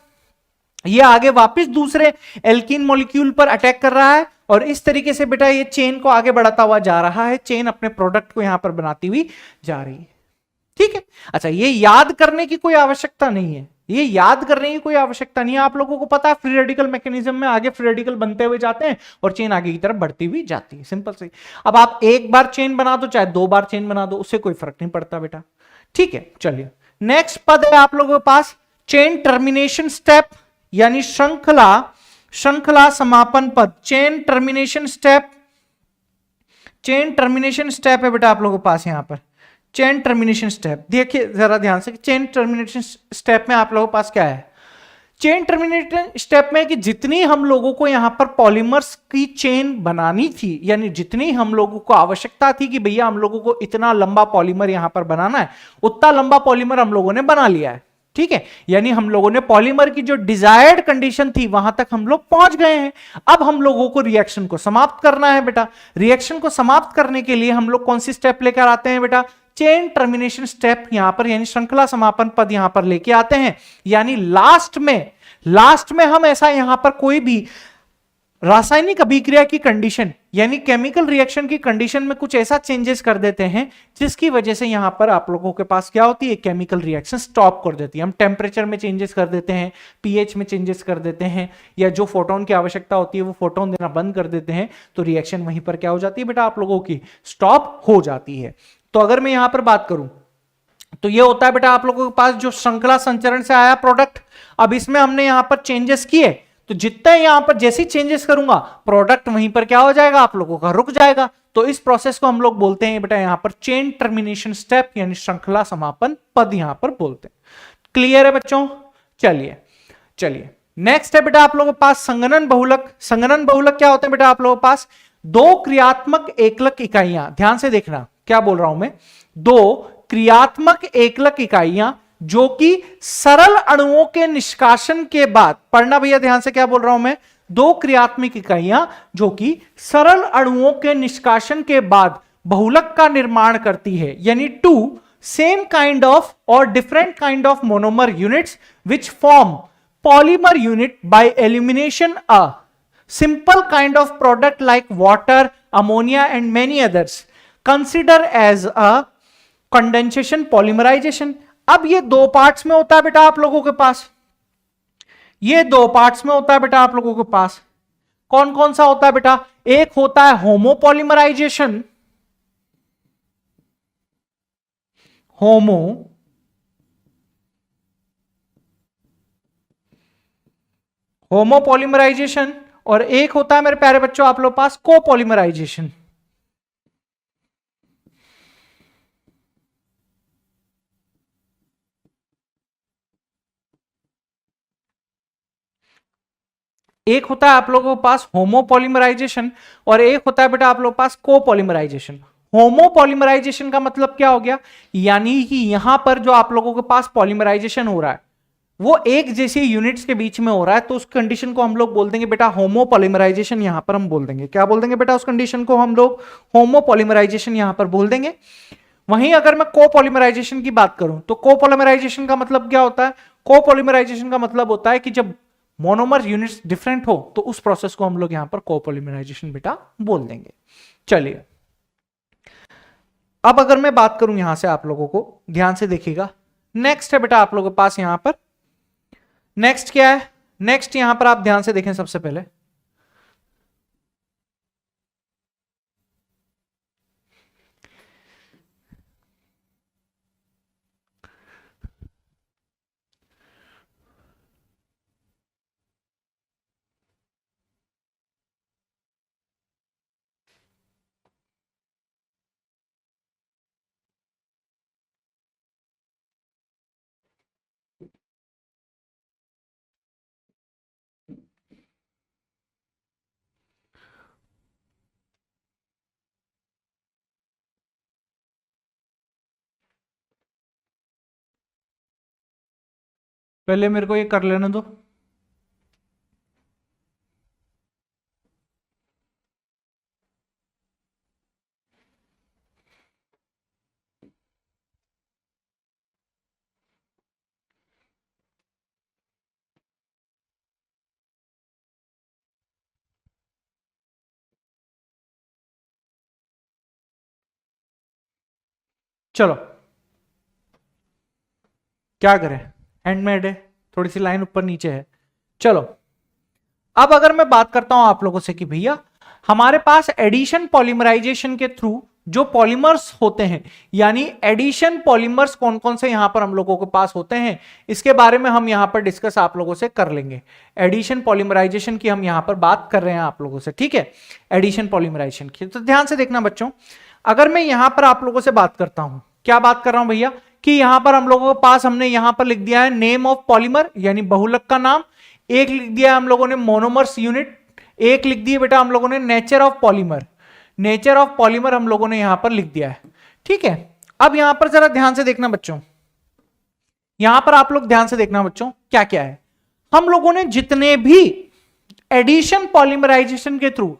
ये आगे वापस दूसरे एल्कीन मॉलिक्यूल पर अटैक कर रहा है, और इस तरीके से बेटा ये चेन को आगे बढ़ाता हुआ जा रहा है, चेन अपने प्रोडक्ट को यहां पर बनाती हुई जा रही है। ठीक है, अच्छा, ये याद करने की कोई आवश्यकता नहीं है, ये याद करने की कोई आवश्यकता नहीं है। आप लोगों को पता है फ्री रेडिकल मैकेनिज्म में आगे फ्री रेडिकल बनते हुए जाते हैं और चेन आगे की तरफ बढ़ती हुई जाती है, सिंपल सी। अब आप एक बार चेन बना दो चाहे 2 बार चेन बना दो, उससे कोई फर्क नहीं पड़ता बेटा। ठीक है, चलिए, नेक्स्ट पद है आप लोगों के पास चेन टर्मिनेशन स्टेप यानी श्रृंखला समापन पद। चेन टर्मिनेशन स्टेप है बेटा आप लोगों के पास यहां पर चेन टर्मिनेशन स्टेप। देखिए जरा ध्यान से, चेन टर्मिनेशन स्टेप में आप लोगों के पास क्या है, चेन टर्मिनेशन स्टेप में कि जितनी हम लोगों को यहां पर पॉलीमर्स की चेन बनानी थी, यानी जितनी हम लोगों को आवश्यकता थी कि भैया हम लोगों को इतना लंबा पॉलीमर यहां पर बनाना है, उतना लंबा पॉलीमर हम लोगों ने बना लिया है। ठीक है, यानी हम लोगों ने पॉलीमर की जो डिजायर्ड कंडीशन थी वहां तक हम लोग पहुंच गए हैं। अब हम लोगों को रिएक्शन को समाप्त करना है बेटा। रिएक्शन को समाप्त करने के लिए हम लोग कौन सी स्टेप लेकर आते हैं बेटा? चेन टर्मिनेशन स्टेप यहां पर, यानी श्रृंखला समापन पद यहां पर लेके आते हैं। यानी लास्ट में हम ऐसा यहां पर कोई भी रासायनिक अभिक्रिया की कंडीशन यानी केमिकल रिएक्शन की कंडीशन में कुछ ऐसा चेंजेस कर देते हैं जिसकी वजह से यहां पर आप लोगों के पास क्या होती है, केमिकल रिएक्शन स्टॉप कर देती है। हम टेम्परेचर में चेंजेस कर देते हैं, पीएच में चेंजेस कर देते हैं, या जो फोटोन की आवश्यकता होती है वो फोटोन देना बंद कर देते हैं, तो रिएक्शन वहीं पर क्या हो जाती है बेटा, आप लोगों की स्टॉप हो जाती है। तो अगर मैं यहां पर बात करूं तो ये होता है बेटा आप लोगों के पास जो श्रृंखला संचरण से आया प्रोडक्ट। अब इसमें हमने यहां पर चेंजेस किए, तो जितना यहां पर जैसे चेंजेस करूंगा प्रोडक्ट वहीं पर क्या हो जाएगा, आप लोगों का रुक जाएगा। तो इस प्रोसेस को हम लोग बोलते हैं बेटा यहां पर चेन टर्मिनेशन स्टेप, यानी श्रृंखला समापन पद यहां पर बोलते हैं। क्लियर है बच्चों? चलिए नेक्स्ट है बेटा आप लोगों के पास संघनन बहुलक। संघनन बहुलक क्या होते हैं बेटा? आप लोगों के पास दो क्रियात्मक एकलक इकाइयां, ध्यान से देखना क्या बोल रहा हूं मैं, दो क्रियात्मक एकलक इकाइयां जो कि सरल अणुओं के निष्कासन के बाद, पढ़ना भैया ध्यान से क्या बोल रहा हूं मैं, दो क्रियात्मक इकाइयां जो कि सरल अणुओं के निष्कासन के बाद बहुलक का निर्माण करती है, यानी टू सेम काइंड ऑफ और different kind of monomer units which form polymer unit by elimination a simple kind of product like water, ammonia and many others consider as a condensation polymerization। अब ये दो parts में होता है बेटा आप लोगों के पास, ये दो पार्ट्स में होता है बेटा आप लोगों के पास। कौन कौन सा होता है बेटा? एक होता है होमोपॉलीमराइजेशन, होमोपॉलीमराइजेशन, और एक होता है मेरे प्यारे बच्चों आप लोग पास कोपॉलीमराइजेशन। एक होता है आप लोगों के पास होमोपॉलीमराइजेशन और एक होता है बेटा आप लोगों के पास कोपॉलीमराइजेशन। होमोपॉलीमराइजेशन का मतलब क्या हो गया, यानी कि यहां पर जो आप लोगों के पास पॉलीमराइजेशन हो रहा है वो एक जैसी यूनिट्स के बीच में हो रहा है, तो उस कंडीशन को हम लोग बोल देंगे बेटा होमोपॉलीमराइजेशन। यहां पर हम बोल देंगे, क्या बोल देंगे बेटा, उस कंडीशन को हम लोग होमोपॉलीमराइजेशन यहां पर बोल देंगे। वहीं अगर मैं कोपॉलीमराइजेशन की बात करूं तो कोपॉलीमराइजेशन का मतलब क्या होता है? कोपॉलीमराइजेशन का मतलब होता है कि जब मोनोमर यूनिट्स डिफरेंट हो तो उस प्रोसेस को हम लोग यहां पर कोपॉलीमराइजेशन बेटा बोल देंगे। चलिए अब अगर मैं बात करूं यहां से आप लोगों को ध्यान से देखिएगा, नेक्स्ट है बेटा आप लोगों के पास यहां पर, नेक्स्ट क्या है? नेक्स्ट यहां पर आप ध्यान से देखें, सबसे पहले पहले मेरे को ये कर लेने दो। चलो क्या करें, हैंडमेड है, थोड़ी सी लाइन ऊपर नीचे है। चलो अब अगर मैं बात करता हूं आप लोगों से कि भैया हमारे पास एडिशन पॉलीमराइजेशन के थ्रू जो पॉलीमर्स होते हैं, यानी एडिशन पॉलीमर्स कौन कौन से यहां पर हम लोगों के पास होते हैं, इसके बारे में हम यहां पर डिस्कस आप लोगों से कर लेंगे। एडिशन पॉलीमराइजेशन की हम यहां पर बात कर रहे हैं आप लोगों से, ठीक है, एडिशन पॉलीमराइजेशन की। तो ध्यान से देखना बच्चों, अगर मैं यहां पर आप लोगों से बात करता हूं, क्या बात कर रहा हूं भैया, कि यहां पर हम लोगों के पास हमने यहां पर लिख दिया है नेम ऑफ पॉलीमर यानी बहुलक का नाम, एक लिख दिया है हम लोगों ने मोनोमर्स यूनिट, एक लिख दिया बेटा हम लोगों ने nature of polymer, nature of polymer हम लोगों ने यहां पर लिख दिया है। ठीक है, अब यहां पर जरा ध्यान से देखना बच्चों, यहां पर आप लोग ध्यान से देखना बच्चों क्या क्या है। हम लोगों ने जितने भी एडिशन पॉलीमराइजेशन के थ्रू,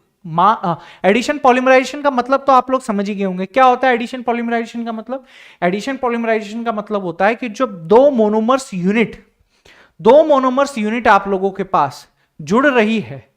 एडिशन पॉलीमराइजेशन का मतलब तो आप लोग समझ ही गए होंगे क्या होता है एडिशन पॉलीमराइजेशन का मतलब। एडिशन पॉलीमराइजेशन का मतलब होता है कि जब दो मोनोमर्स यूनिट आप लोगों के पास जुड़ रही है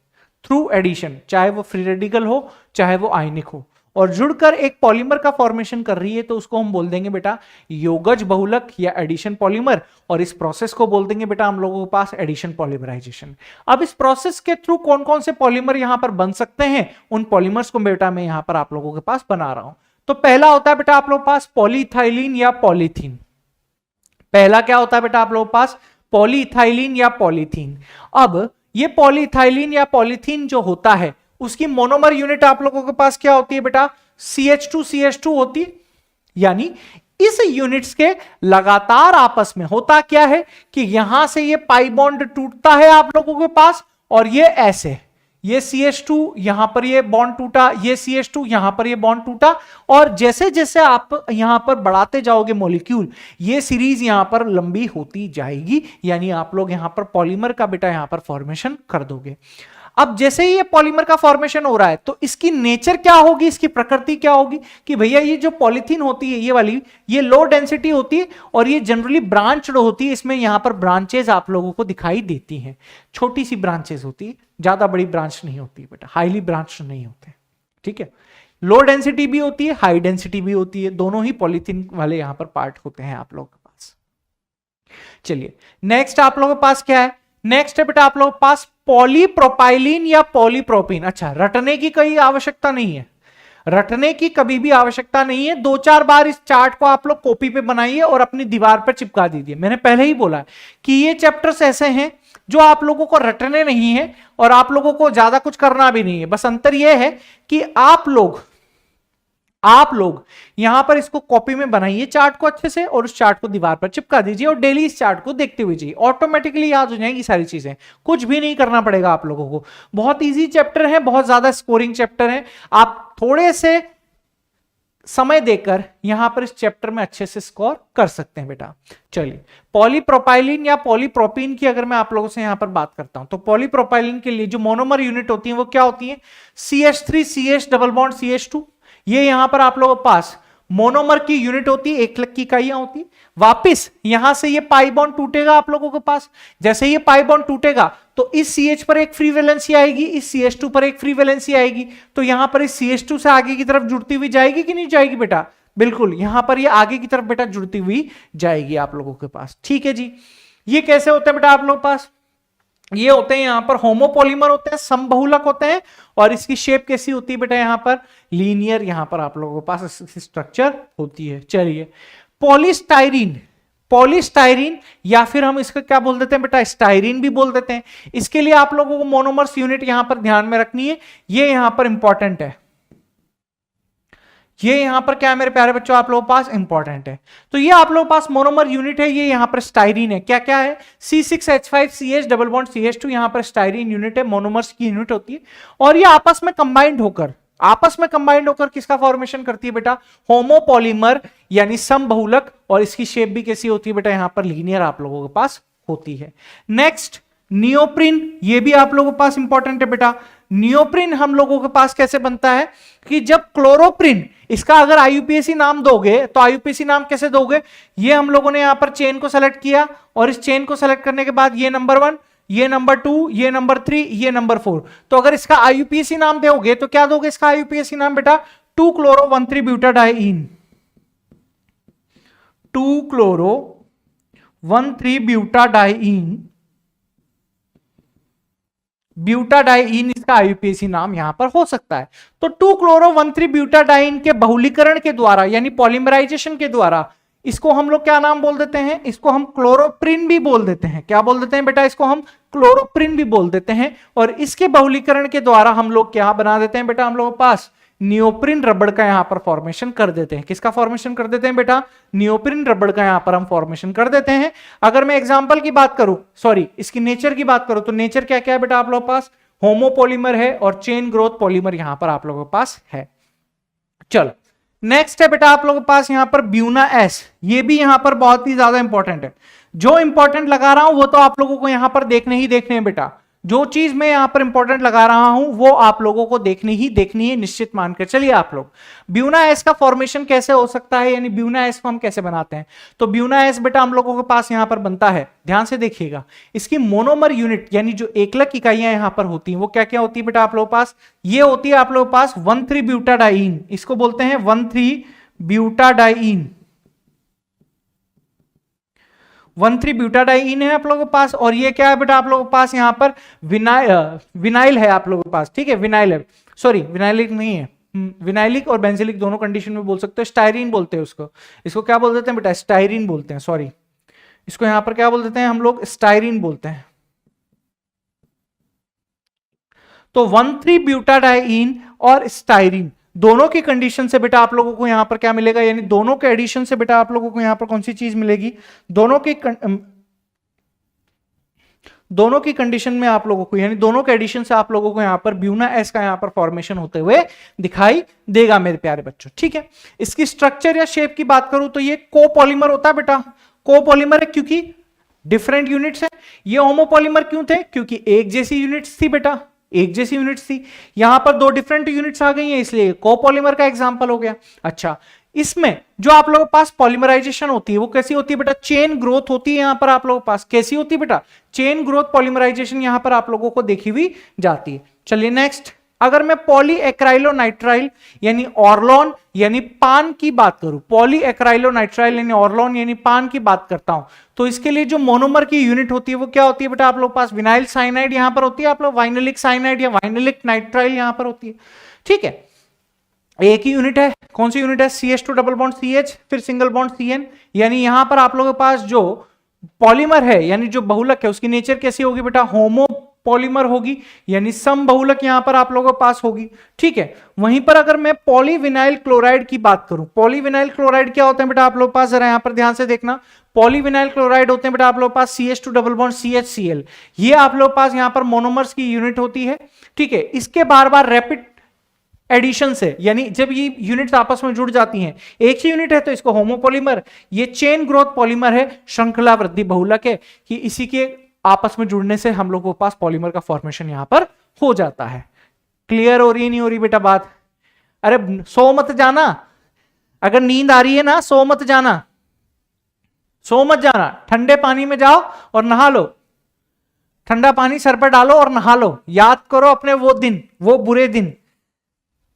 थ्रू एडिशन, चाहे वो फ्री रेडिकल हो चाहे वो आयनिक हो, और जुड़कर एक पॉलीमर का फॉर्मेशन कर रही है, तो उसको हम बोल देंगे बेटा योगज बहुलक या एडिशन पॉलीमर, और इस प्रोसेस को बोल देंगे बेटा हम लोगों के पास एडिशन पॉलीमराइजेशन। अब इस प्रोसेस के थ्रू कौन कौन से पॉलीमर यहां पर बन सकते हैं, उन पॉलीमर्स को बेटा मैं यहां पर आप लोगों के पास बना रहा हूं। तो पहला होता है बेटा आप लोगों के पास पॉलीइथाइलिन या पॉलीथीन। पहला क्या होता है बेटा आप लोगों के पास पॉलीइथाइलिन या पॉलीथीन। अब ये पॉलीइथाइलिन या पॉलीथीन जो होता है उसकी मोनोमर यूनिट आप लोगों के पास क्या होती है बेटा CH2 होती है। यानी इस यूनिट्स के लगातार आपस में होता क्या है कि यहां से ये पाई बॉन्ड टूटता है आप लोगों के पास, और ये ऐसे ये CH2 यहां पर ये बॉन्ड टूटा, ये CH2 यहां पर ये बॉन्ड टूटा, और जैसे जैसे आप यहां पर बढ़ाते जाओगे मॉलिक्यूल, ये सीरीज यहां पर लंबी होती जाएगी, यानी आप लोग यहां पर पॉलीमर का बेटा यहां पर फॉर्मेशन कर दोगे। अब जैसे ही ये पॉलीमर का फॉर्मेशन हो रहा है तो इसकी नेचर क्या होगी, इसकी प्रकृति क्या होगी कि भैया ये जो पॉलीथीन होती है ये वाली, ये लो डेंसिटी होती है और ये जनरली ब्रांच्ड होती है। इसमें यहां पर ब्रांचेस आप लोगों को दिखाई देती हैं, छोटी सी ब्रांचेस होती है, ज्यादा बड़ी ब्रांच नहीं होती बेटा, हाईली ब्रांच नहीं होते। ठीक है, लो डेंसिटी भी होती है, हाई डेंसिटी भी होती है, दोनों ही पॉलीथीन वाले यहां पर पार्ट होते हैं आप लोगों के पास। चलिए नेक्स्ट आप लोगों के पास क्या है, नेक्स्ट है बेटा आप लोगों के पास पॉलीप्रोपाइलिन या पॉलीप्रोपीन। अच्छा, रटने की कोई आवश्यकता नहीं है, रटने की कभी भी आवश्यकता नहीं है। 2-4 बार इस चार्ट को आप लोग कॉपी पे बनाइए और अपनी दीवार पर चिपका दीजिए। मैंने पहले ही बोला कि ये चैप्टर्स ऐसे हैं जो आप लोगों को रटने नहीं है और आप लोगों को ज्यादा कुछ करना भी नहीं है। बस अंतर यह है कि आप लोग यहां पर इसको कॉपी में बनाइए चार्ट को अच्छे से, और उस चार्ट को दीवार पर चिपका दीजिए और डेली इस चार्ट को देखते हुए जाइए, ऑटोमेटिकली याद हो जाएंगी सारी चीजें, कुछ भी नहीं करना पड़ेगा आप लोगों को। बहुत इजी चैप्टर है, बहुत ज्यादा स्कोरिंग चैप्टर है, आप थोड़े से समय देकर यहां पर इस चैप्टर में अच्छे से स्कोर कर सकते हैं बेटा। चलिए पॉलीप्रोपाइलिन या पॉलीप्रोपीन की अगर मैं आप लोगों से यहां पर बात करता हूं तो पॉलीप्रोपाइलिन के लिए जो मोनोमर यूनिट होती है वो क्या होती है, CH3CH डबल बॉन्ड CH2। ये यहां पर आप लोगों के पास मोनोमर की यूनिट होती है, 1 लाख की इकाइयां होती। वापिस यहां से ये पाई बॉन्ड टूटेगा आप लोगों के पास, जैसे ये पाई बॉन्ड टूटेगा तो इस CH पर एक फ्री वैलेंसी आएगी, इस CH2 पर एक फ्री वैलेंसी आएगी, तो यहां पर इस CH2 से आगे की तरफ जुड़ती हुई जाएगी कि नहीं जाएगी बेटा, बिल्कुल यहां पर ये आगे की तरफ बेटा जुड़ती हुई जाएगी आप लोगों के पास। ठीक है जी, ये कैसे होता है बेटा आप लोगों के पास, ये होते हैं यहां पर होमोपॉलीमर होते हैं, समबहुलक होते हैं, और इसकी शेप कैसी होती है बेटा यहां पर लीनियर, यहां पर आप लोगों के पास स्ट्रक्चर होती है। चलिए पॉलीस्टाइरीन या फिर हम इसका क्या बोल देते हैं बेटा, स्टाइरीन भी बोल देते हैं। इसके लिए आप लोगों को मोनोमर्स यूनिट यहां पर ध्यान में रखनी है, ये यहां पर इंपॉर्टेंट है, ये यहां पर क्या है मेरे प्यारे बच्चों आप लोगों के पास इंपॉर्टेंट है। तो ये आप लोगों के पास मोनोमर यूनिट है, ये यहां पर स्टाइरीन है। क्या क्या है, C6H5CH डबल बॉन्ड CH2, यहां पर स्टाइरीन यूनिट है, मोनोमर्स की यूनिट होती है, और ये आपस में कंबाइंड होकर किसका फॉर्मेशन करती है बेटा, होमोपॉलीमर यानी समबहुलक, और इसकी शेप भी कैसी होती है बेटा यहां पर लीनियर आप लोगों के पास होती है। नेक्स्ट नियोप्रिन, ये भी आप लोगों के पास इंपॉर्टेंट है बेटा। नियोप्रिन हम लोगों के पास कैसे बनता है कि जब क्लोरोप्रिन, इसका अगर IUPAC नाम दोगे तो IUPAC नाम कैसे दोगे, ये हम लोगों ने यहां पर चेन को सेलेक्ट किया, और इस चेन को सेलेक्ट करने के बाद ये नंबर 1, ये नंबर 2, ये नंबर 3, ये नंबर 4, तो अगर इसका IUPAC नाम दोगे तो क्या दोगे इसका IUPAC नाम बेटा, 2-chloro-1,3-ब्यूटाडाइईन, 2-chloro-1,3-ब्यूटाडाइईन, ब्यूटाडाइईन इसका IUPAC नाम यहां पर हो सकता है। तो 2-chloro-1,3-ब्यूटाडाइईन के बहुलीकरण के द्वारा यानी पॉलीमराइजेशन के द्वारा इसको हम लोग क्या नाम बोल देते हैं, इसको हम क्लोरोप्रिन भी बोल देते हैं। क्या बोल देते हैं बेटा, इसको हम क्लोरोप्रिन भी बोल देते हैं, और इसके बहुलीकरण के द्वारा हम लोग क्या बना देते हैं बेटा हम लोगों के पास नियोप्रिन रबड़ का यहां पर फॉर्मेशन कर देते हैं। किसका फॉर्मेशन कर देते हैं बेटा? नियोप्रिन रबड़ का यहां पर हम फॉर्मेशन कर देते हैं। अगर मैं एग्जांपल की बात करूं, सॉरी इसकी नेचर की बात करूं, तो नेचर क्या क्या है बेटा आप लोगों के पास? होमोपॉलीमर है और चेन ग्रोथ पॉलीमर यहां पर आप लोगों के पास है। चलो नेक्स्ट है बेटा आप लोगों के पास यहां पर ब्यूना एस। ये भी यहां पर बहुत ही ज्यादा इंपॉर्टेंट है। जो इंपॉर्टेंट लगा रहा हूं वो तो आप लोगों को यहां पर देखने ही देखने हैं बेटा। जो चीज मैं यहां पर इंपॉर्टेंट लगा रहा हूं वो आप लोगों को देखनी है, निश्चित मानकर चलिए आप लोग। ब्यूना एस का फॉर्मेशन कैसे हो सकता है, यानी ब्यूना एस को हम कैसे बनाते हैं? तो ब्यूना एस बेटा हम लोगों के पास यहां पर बनता है, ध्यान से देखिएगा। इसकी मोनोमर यूनिट यानी जो एकलक इकाइयां यहां पर होती हैं वो क्या क्या होती है बेटा आप लोगों के पास? ये होती है आप लोगों के पास 1,3 ब्यूटाडाइन, इसको बोलते हैं 1,3 ब्यूटाडाइन। 1,3 ब्यूटाडाइन है आप लोगों के पास। और ये क्या है बेटा आप लोगों के पास? यहां पर विनाइल है आप लोगों के पास, ठीक है, विनाइल है, सॉरी विनाइलिक नहीं है, विनाइलिक और बेंजिलिक दोनों कंडीशन में बोल सकते हो। स्टायरीन बोलते हैं उसको, इसको क्या बोल देते हैं बेटा? स्टायरीन बोलते हैं, सॉरी इसको यहां पर क्या बोल देते हैं हम लोग? स्टायरीन बोलते हैं। तो 1,3 ब्यूटाडाइन और स्टायरीन दोनों की कंडीशन से बेटा आप लोगों को यहां पर क्या मिलेगा, यानी दोनों के एडिशन से बेटा आप लोगों को यहां पर कौन सी चीज मिलेगी? दोनों की कंडीशन में आप लोगों को, यानी दोनों के एडिशन से आप लोगों को यहां पर ब्यूना एस का यहां पर फॉर्मेशन होते हुए दिखाई देगा मेरे प्यारे बच्चों, ठीक है। इसकी स्ट्रक्चर या शेप की बात करूं तो ये कोपॉलीमर होता है बेटा। कोपॉलीमर है क्योंकि डिफरेंट यूनिट्स है। ये होमोपॉलीमर क्यों थे? क्योंकि एक जैसी यूनिट्स थी बेटा, एक जैसी यूनिट्स थी। यहां पर दो डिफरेंट यूनिट्स आ गई हैं, इसलिए कोपॉलीमर का एग्जांपल हो गया। अच्छा, इसमें जो आप लोगों के पास पॉलीमराइजेशन होती है वो कैसी होती है बेटा? चेन ग्रोथ होती है यहां पर आप लोगों के पास। कैसी होती है बेटा? चेन ग्रोथ पॉलीमराइजेशन यहां पर आप लोगों को देखी हुई जाती है। चलिए नेक्स्ट, अगर मैं पॉलीएक्राइलोनाइट्राइल यानी ऑर्लोन यानी पान की बात करूं, पॉलीएक्राइलोनाइट्राइल यानी ऑर्लोन यानी पान की बात करता हूं, तो इसके लिए जो मोनोमर की यूनिट होती है वो क्या होती है बेटा आप लोग पास? विनाइल साइनाइड यहां पर होती है, आप लोग वाइनलिक साइनाइड या वाइनलिक नाइट्राइल यहां पर होती है, ठीक है। एक ही यूनिट है, कौन सी यूनिट है? CH2 डबल बॉन्ड CH फिर सिंगल बॉन्ड CN, यानी यहां पर आप लोगों के पास जो पॉलीमर है यानी जो बहुलक है उसकी नेचर कैसी होगी बेटा? होमो पॉलीमर होगी, यानी सम बहुलक यहां पर आप लोगों के पास होगी, ठीक है। वहीं पर अगर मैं पॉलीविनाइल क्लोराइड की बात करूं, पॉलीविनाइल क्लोराइड क्या होते हैं बेटा आप लोगों के पास? जरा यहां पर ध्यान से देखना, पॉलीविनाइल क्लोराइड होते हैं बेटा आप लोगों के पास CH2 डबल बॉन्ड CHCl, ये आप लोगों के पास यहां पर मोनोमर्स की यूनिट होती है, ठीक है। इसके बार बार रैपिड एडिशन से, यानी जब ये यूनिट्स आपस में जुड़ जाती हैं, एक ही यूनिट है तो इसको होमोपॉलीमर, ये चेन ग्रोथ पॉलीमर है, श्रृंखला वृद्धि बहुलक है, कि इसी के आपस में जुड़ने से हम लोगों के पास पॉलीमर का फॉर्मेशन यहां पर हो जाता है। क्लियर हो रही नहीं हो रही बेटा बात? अरे सो मत जाना, अगर नींद आ रही है ना सो मत जाना, सो मत जाना, ठंडे पानी में जाओ और नहा लो, ठंडा पानी सर पर डालो और नहा लो। याद करो अपने वो दिन, वो बुरे दिन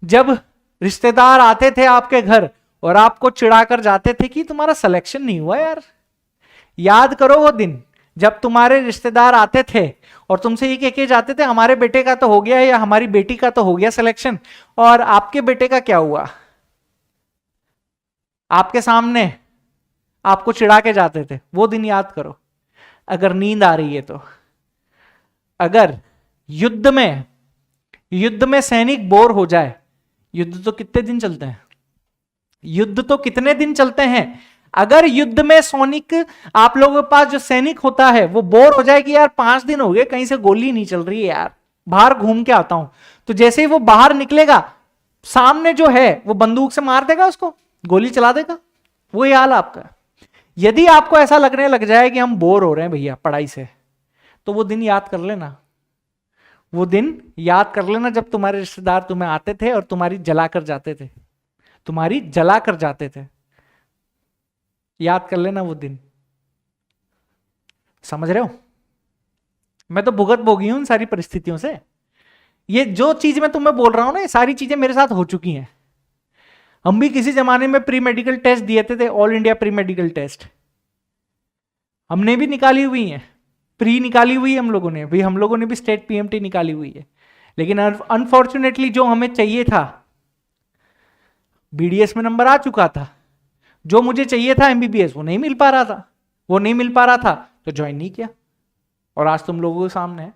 जब रिश्तेदार आते थे आपके घर और आपको चिढ़ाकर जाते थे कि तुम्हारा सिलेक्शन नहीं हुआ यार। याद करो वो दिन जब तुम्हारे रिश्तेदार आते थे और तुमसे ये कह के जाते थे हमारे बेटे का तो हो गया या हमारी बेटी का तो हो गया सिलेक्शन, और आपके बेटे का क्या हुआ? आपके सामने आपको चिढ़ा के जाते थे। वो दिन याद करो अगर नींद आ रही है तो। अगर युद्ध में सैनिक बोर हो जाए, युद्ध तो कितने दिन चलते हैं? युद्ध तो कितने दिन चलते हैं? अगर युद्ध में सैनिक, आप लोगों के पास जो सैनिक होता है वो बोर हो जाए कि यार 5 दिन हो गए कहीं से गोली नहीं चल रही है यार, बाहर घूम के आता हूं, तो जैसे ही वो बाहर निकलेगा सामने जो है वो बंदूक से मार देगा, उसको गोली चला देगा। वही हाल आपका। यदि आपको ऐसा लगने लग जाए कि हम बोर हो रहे हैं भैया पढ़ाई से, तो वो दिन याद कर लेना, वो दिन याद कर लेना जब तुम्हारे रिश्तेदार तुम्हें आते थे और तुम्हारी जला कर जाते थे, तुम्हारी जला कर जाते थे। याद कर लेना वो दिन। समझ रहे हो? मैं तो भुगत भोगी हूं इन सारी परिस्थितियों से। ये जो चीज मैं तुम्हें बोल रहा हूं ना, ये सारी चीजें मेरे साथ हो चुकी हैं। हम भी किसी जमाने में प्री मेडिकल टेस्ट दिए थे, all India pre medical test हमने भी निकाली हुई है, प्री निकाली हुई है हम लोगों ने भी, हम लोगों ने भी स्टेट PMT निकाली हुई है। लेकिन अनफॉर्चुनेटली जो हमें चाहिए था BDS में नंबर आ चुका था, जो मुझे चाहिए था MBBS वो नहीं मिल पा रहा था, वो नहीं मिल पा रहा था तो ज्वाइन नहीं किया, और आज तुम लोगों के सामने है।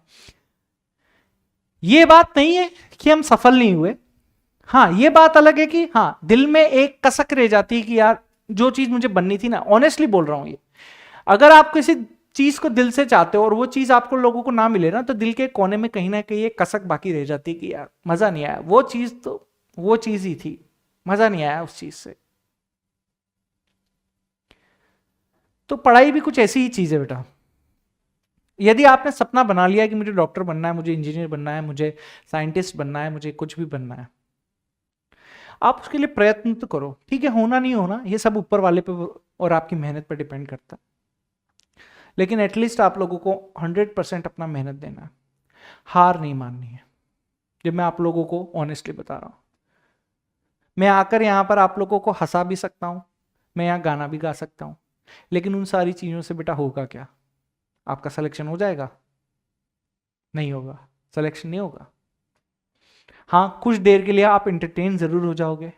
ये बात नहीं है कि हम सफल नहीं हुए, हाँ ये बात अलग है कि हाँ दिल में एक कसक रह जाती है कि यार जो चीज मुझे बननी थी ना, ऑनेस्टली बोल रहा हूं ये, अगर आप किसी चीज को दिल से चाहते हो और वो चीज आपको लोगों को ना मिले ना, तो दिल के कोने में कहीं ना कहीं एक कसक बाकी रह जाती है कि यार मजा नहीं आया, वो चीज तो वो चीज ही थी, मजा नहीं आया उस चीज से। तो पढ़ाई भी कुछ ऐसी ही चीज है बेटा। यदि आपने सपना बना लिया कि मुझे डॉक्टर बनना है, मुझे इंजीनियर बनना है, मुझे साइंटिस्ट बनना है, मुझे कुछ भी बनना है, आप उसके लिए प्रयत्न तो करो, ठीक है, होना नहीं होना ये सब ऊपर वाले पे और आपकी मेहनत पर डिपेंड करता है, लेकिन एटलीस्ट आप लोगों को 100% अपना मेहनत देना है, हार नहीं माननी है। जब मैं आप लोगों को ऑनेस्टली बता रहा हूं, मैं आकर यहां पर आप लोगों को हंसा भी सकता हूं, मैं यहां गाना भी गा सकता हूं, लेकिन उन सारी चीजों से बेटा होगा क्या? आपका सिलेक्शन हो जाएगा? नहीं होगा, सिलेक्शन नहीं होगा। हाँ कुछ देर के लिए आप इंटरटेन जरूर हो जाओगे,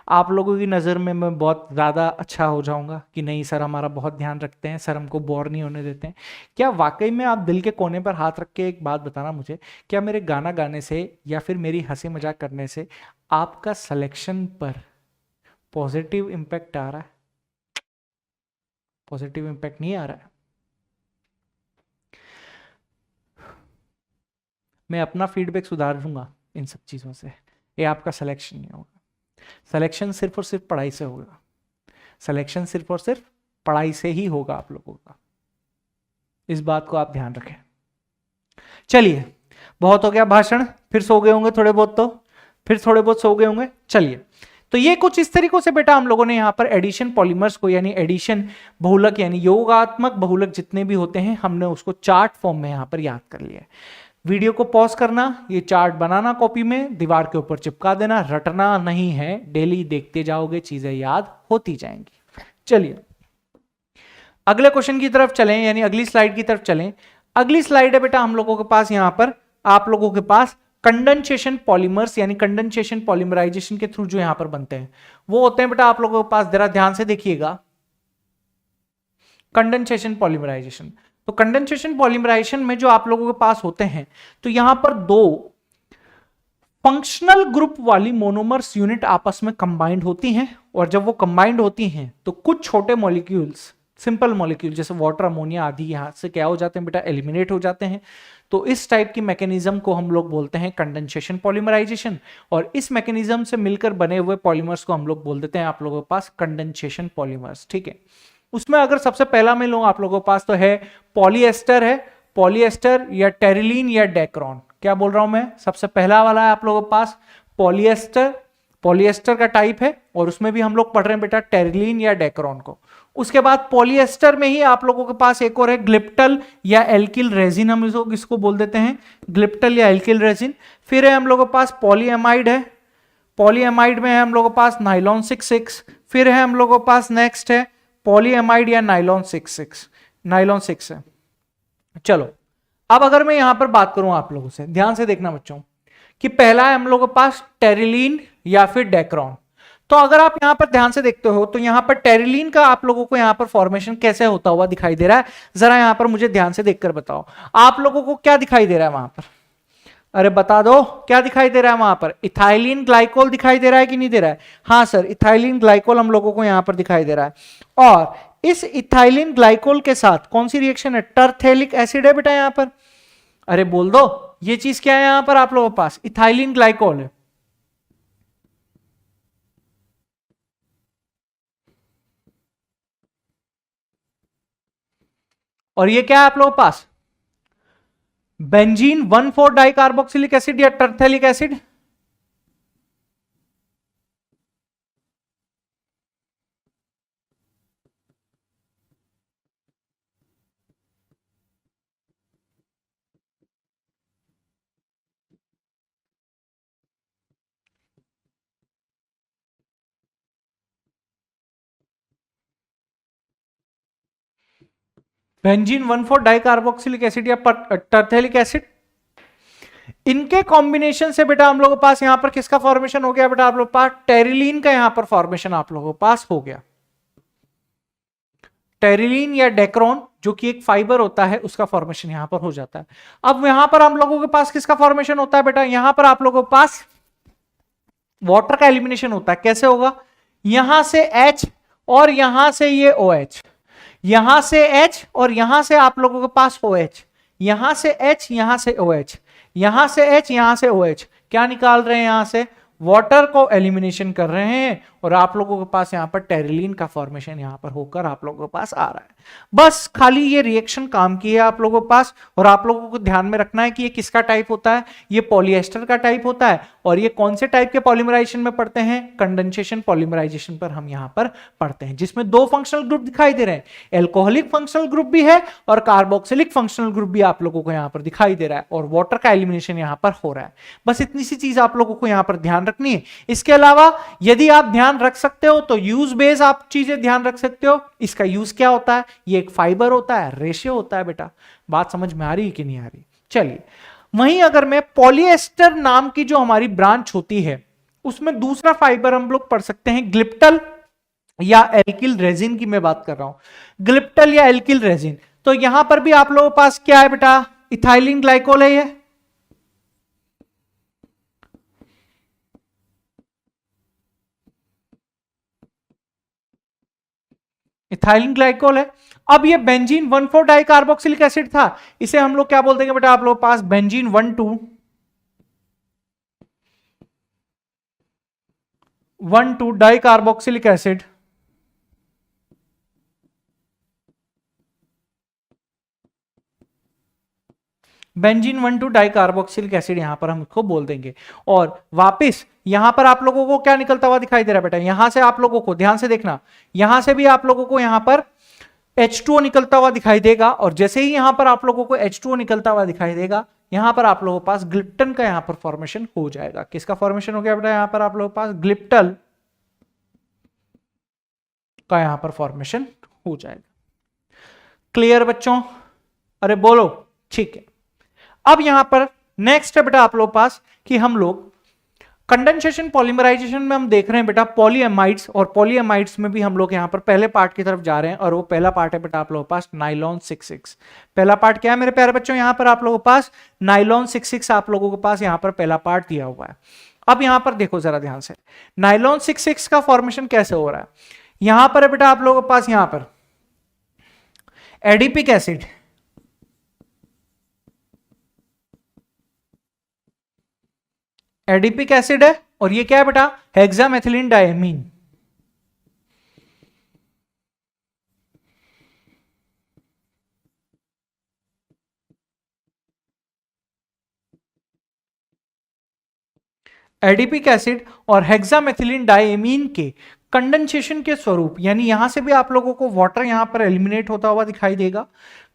आप लोगों की नज़र में मैं बहुत ज़्यादा अच्छा हो जाऊंगा कि नहीं सर हमारा बहुत ध्यान रखते हैं, सर हमको बोर नहीं होने देते हैं। क्या वाकई में आप दिल के कोने पर हाथ रख के एक बात बताना मुझे, क्या मेरे गाना गाने से या फिर मेरी हंसी मजाक करने से आपका सिलेक्शन पर पॉजिटिव इम्पैक्ट आ रहा है? पॉजिटिव इम्पैक्ट नहीं आ रहा है। मैं अपना फीडबैक सुधार दूंगा इन सब चीज़ों से, ये आपका सिलेक्शन नहीं होगा। सिलेक्शन सिर्फ और सिर्फ पढ़ाई से होगा, सिलेक्शन सिर्फ और सिर्फ पढ़ाई से ही होगा आप लोगों का, इस बात को आप ध्यान रखें। चलिए बहुत हो गया भाषण, फिर सो गए होंगे थोड़े बहुत, तो फिर थोड़े बहुत सो गए होंगे। चलिए तो ये कुछ इस तरीकों से बेटा हम लोगों ने यहाँ पर एडिशन पॉलीमर्स को, यानी एडिशन बहुलक यानी योगात्मक बहुलक जितने भी होते हैं, हमने उसको चार्ट फॉर्म में यहाँ पर याद कर लिया है। वीडियो को पॉज करना, ये चार्ट बनाना कॉपी में, दीवार के ऊपर चिपका देना, रटना नहीं है, डेली देखते जाओगे चीजें याद होती जाएंगी। चलिए अगले क्वेश्चन की तरफ चलें, यानी अगली स्लाइड की तरफ चलें। अगली स्लाइड है बेटा हम लोगों के पास यहां पर, आप लोगों के पास कंडेंसेशन पॉलीमर्स यानी कंडेंसेशन पॉलीमराइजेशन के थ्रू जो यहां पर बनते हैं वो होते हैं बेटा आप लोगों के पास, जरा ध्यान से देखिएगा, कंडेंसेशन पॉलीमराइजेशन। तो कंडेंसेशन पॉलीमराइजेशन में जो आप लोगों के पास होते हैं, तो यहां पर दो फंक्शनल ग्रुप वाली मोनोमर्स यूनिट आपस में कंबाइंड होती हैं, और जब वो कंबाइंड होती हैं तो कुछ छोटे मॉलिक्यूल्स, सिंपल मॉलिक्यूल जैसे वाटर, अमोनिया आदि यहां से क्या हो जाते हैं बेटा, एलिमिनेट हो जाते हैं। तो इस टाइप की मैकेनिज्म को हम लोग बोलते हैं कंडेंसेशन पॉलीमराइजेशन, और इस मैकेनिज्म से मिलकर बने हुए पॉलीमर्स को हम लोग बोल देते हैं आप लोगों के पास कंडेंसेशन पॉलीमर्स, ठीक है। उसमें अगर सबसे पहला मैं लूं आप लोगों के पास, तो है पॉलीएस्टर, है पॉलीएस्टर या टेरिलीन या डेक्रॉन, क्या बोल रहा हूं मैं, सबसे पहला वाला है आप लोगों के पास पॉलीएस्टर, पॉलीएस्टर का टाइप है, और उसमें भी हम लोग पढ़ रहे हैं बेटा टेरिलीन या डेक्रॉन को। उसके बाद पॉलीएस्टर में ही आप लोगों के पास एक और है ग्लिप्टल या एल्किल रेजिन, हम इसको बोल देते हैं ग्लिप्टल या एल्किल रेजिन। फिर है हम लोगों के पास पॉलीएमाइड है, पॉलीएमाइड में है हम लोगों के पास नाइलॉन 6,6। फिर है हम लोगों के पास नेक्स्ट है पॉलीएमाइड या नाइलॉन 6,6, नाइलॉन 6 है। चलो अब अगर मैं यहां पर बात करूं आप लोगों से, ध्यान से देखना बच्चों, कि पहला है हम लोगों के पास टेरिलीन या फिर डेक्रॉन। तो अगर आप यहां पर ध्यान से देखते हो तो यहां पर टेरिलीन का आप लोगों को यहां पर फॉर्मेशन कैसे होता हुआ दिखाई दे रहा है, जरा यहां पर मुझे ध्यान से देखकर बताओ, आप लोगों को क्या दिखाई दे रहा है वहां पर, अरे बता दो क्या दिखाई दे रहा है वहां पर, इथाइलिन ग्लाइकोल दिखाई दे रहा है कि नहीं दे रहा है? हाँ सर, इथाइलिन ग्लाइकोल हम लोगों को यहां पर दिखाई दे रहा है, और इस इथाइलिन ग्लाइकोल के साथ कौन सी रिएक्शन है, टरथेलिक एसिड है बेटा यहां पर। अरे बोल दो ये चीज क्या है यहां पर आप लोगों के पास, इथाइलिन ग्लाइकोल है। और ये क्या है आप लोगों के पास, बेंजीन 1,4 डाइकार्बोक्सिलिक एसिड या टरथेलिक एसिड। बेंजीन 1,4 डाइकार्बोक्सिलिक एसिड या टरथेलिक एसिड, इनके कॉम्बिनेशन से बेटा हम लोगों के पास यहां पर किसका फॉर्मेशन हो गया बेटा, आप लोगों के पास टेरिलीन का यहां पर फॉर्मेशन आप लोगों के पास हो गया। टेरिलीन या डेक्रॉन जो कि एक फाइबर होता है उसका फॉर्मेशन यहां पर हो जाता है। अब यहां पर हम लोगों के पास किसका फॉर्मेशन होता है बेटा, यहां पर आप लोगों के पास वाटर का एलिमिनेशन होता है, कैसे होगा? यहां से H और यहां से ये OH, यहां से H और यहां से आप लोगों के पास OH, यहां से H यहां से OH, यहां से H यहां से OH, क्या निकाल रहे हैं? यहां से वाटर को एलिमिनेशन कर रहे हैं और आप लोगों के पास यहां पर टेरिलीन का फॉर्मेशन यहां पर होकर आप लोगों के पास आ रहा है। बस खाली ये रिएक्शन काम की है आप लोगों के पास, और आप लोगों को ध्यान में रखना है कि ये किसका टाइप होता है, ये पॉलीएस्टर का टाइप होता है। और ये कौन से टाइप के पॉलीमराइजेशन में पढ़ते हैं? कंडेंसेशन पॉलीमराइजेशन पर हम यहां पर पढ़ते हैं, जिसमें दो फंक्शनल ग्रुप दिखाई दे रहे हैं, एल्कोहलिक फंक्शनल ग्रुप भी है और कार्बोक्सिलिक फंक्शनल ग्रुप भी आप लोगों को यहां पर दिखाई दे रहा है, और वाटर का एलिमिनेशन यहां पर हो रहा है। बस इतनी सी चीज आप लोगों को यहां पर ध्यान रखनी है। इसके अलावा यदि आप ध्यान रख सकते हो तो यूज बेस आप चीजें ध्यान रख सकते हो। इसका यूज क्या होता है? ये एक फाइबर होता है, रेशियो होता है। बेटा बात समझ में आ रही है कि नहीं आ रही? चलिए, वहीं अगर मैं पॉलीएस्टर नाम की जो हमारी ब्रांच होती है उसमें दूसरा फाइबर हम लोग पढ़ सकते हैं, ग्लिप्टल या एल्किल रेजिन की मैं बात कर रहा हूं, ग्लिप्टल या एल्किल रेजिन। तो यहां पर भी आप लोगों के पास क्या है बेटा? इथाइलिन ग्लाइकोल है, ये इथाइलिन ग्लाइकोल है। अब ये बेंजीन 1,4 डाइकार्बोक्सिलिक एसिड था, इसे हम लोग क्या बोलते हैं बेटा आप लोगों के पास? Benzene 1,2 dicarboxylic acid. Benzene 1,2 dicarboxylic acid यहां पर हम इसको बोल देंगे। और वापस यहां पर आप लोगों को क्या निकलता हुआ दिखाई दे रहा है बेटा? यहां से आप लोगों को ध्यान से देखना, यहां से भी आप लोगों को यहां पर H2O निकलता हुआ दिखाई देगा, और जैसे ही यहां पर आप लोगों को H2O निकलता हुआ दिखाई देगा, यहां पर आप लोगों के पास ग्लिप्टन का यहां पर फॉर्मेशन हो जाएगा। किसका फॉर्मेशन हो गया बेटा? यहां पर आप लोगों के पास ग्लिप्टल का यहां पर फॉर्मेशन हो जाएगा। क्लियर बच्चों? अरे बोलो, ठीक है। अब यहां पर नेक्स्ट है बेटा आप लोगों के पास कि हम लोग कंडेंसेशन पॉलीमराइजेशन में हम देख रहे हैं बेटा पॉलीएमाइड्स, और पॉलीएमाइड्स में भी हम लोग यहां पर पहले पार्ट की तरफ जा रहे हैं, और वो पहला पार्ट है बेटा आप लोगों के पास नाइलॉन 66। पहला पार्ट क्या है मेरे प्यारे बच्चों? यहां पर आप लोगों के पास नाइलॉन 66 आप लोगों के पास यहां पर पहला पार्ट दिया हुआ है। अब यहां पर देखो जरा ध्यान से, नाइलॉन 66 का फॉर्मेशन कैसे हो रहा है? यहां पर है बेटा आप लोगों के पास यहां पर एडिपिक एसिड, एडिपिक एसिड है, और ये क्या है बेटा? Hexamethylene diamine. एडिपिक एसिड और हेक्सामेथिलीन डायमीन के कंडेंसेशन के स्वरूप, यानी यहां से भी आप लोगों को वाटर यहां पर एलिमिनेट होता हुआ दिखाई देगा।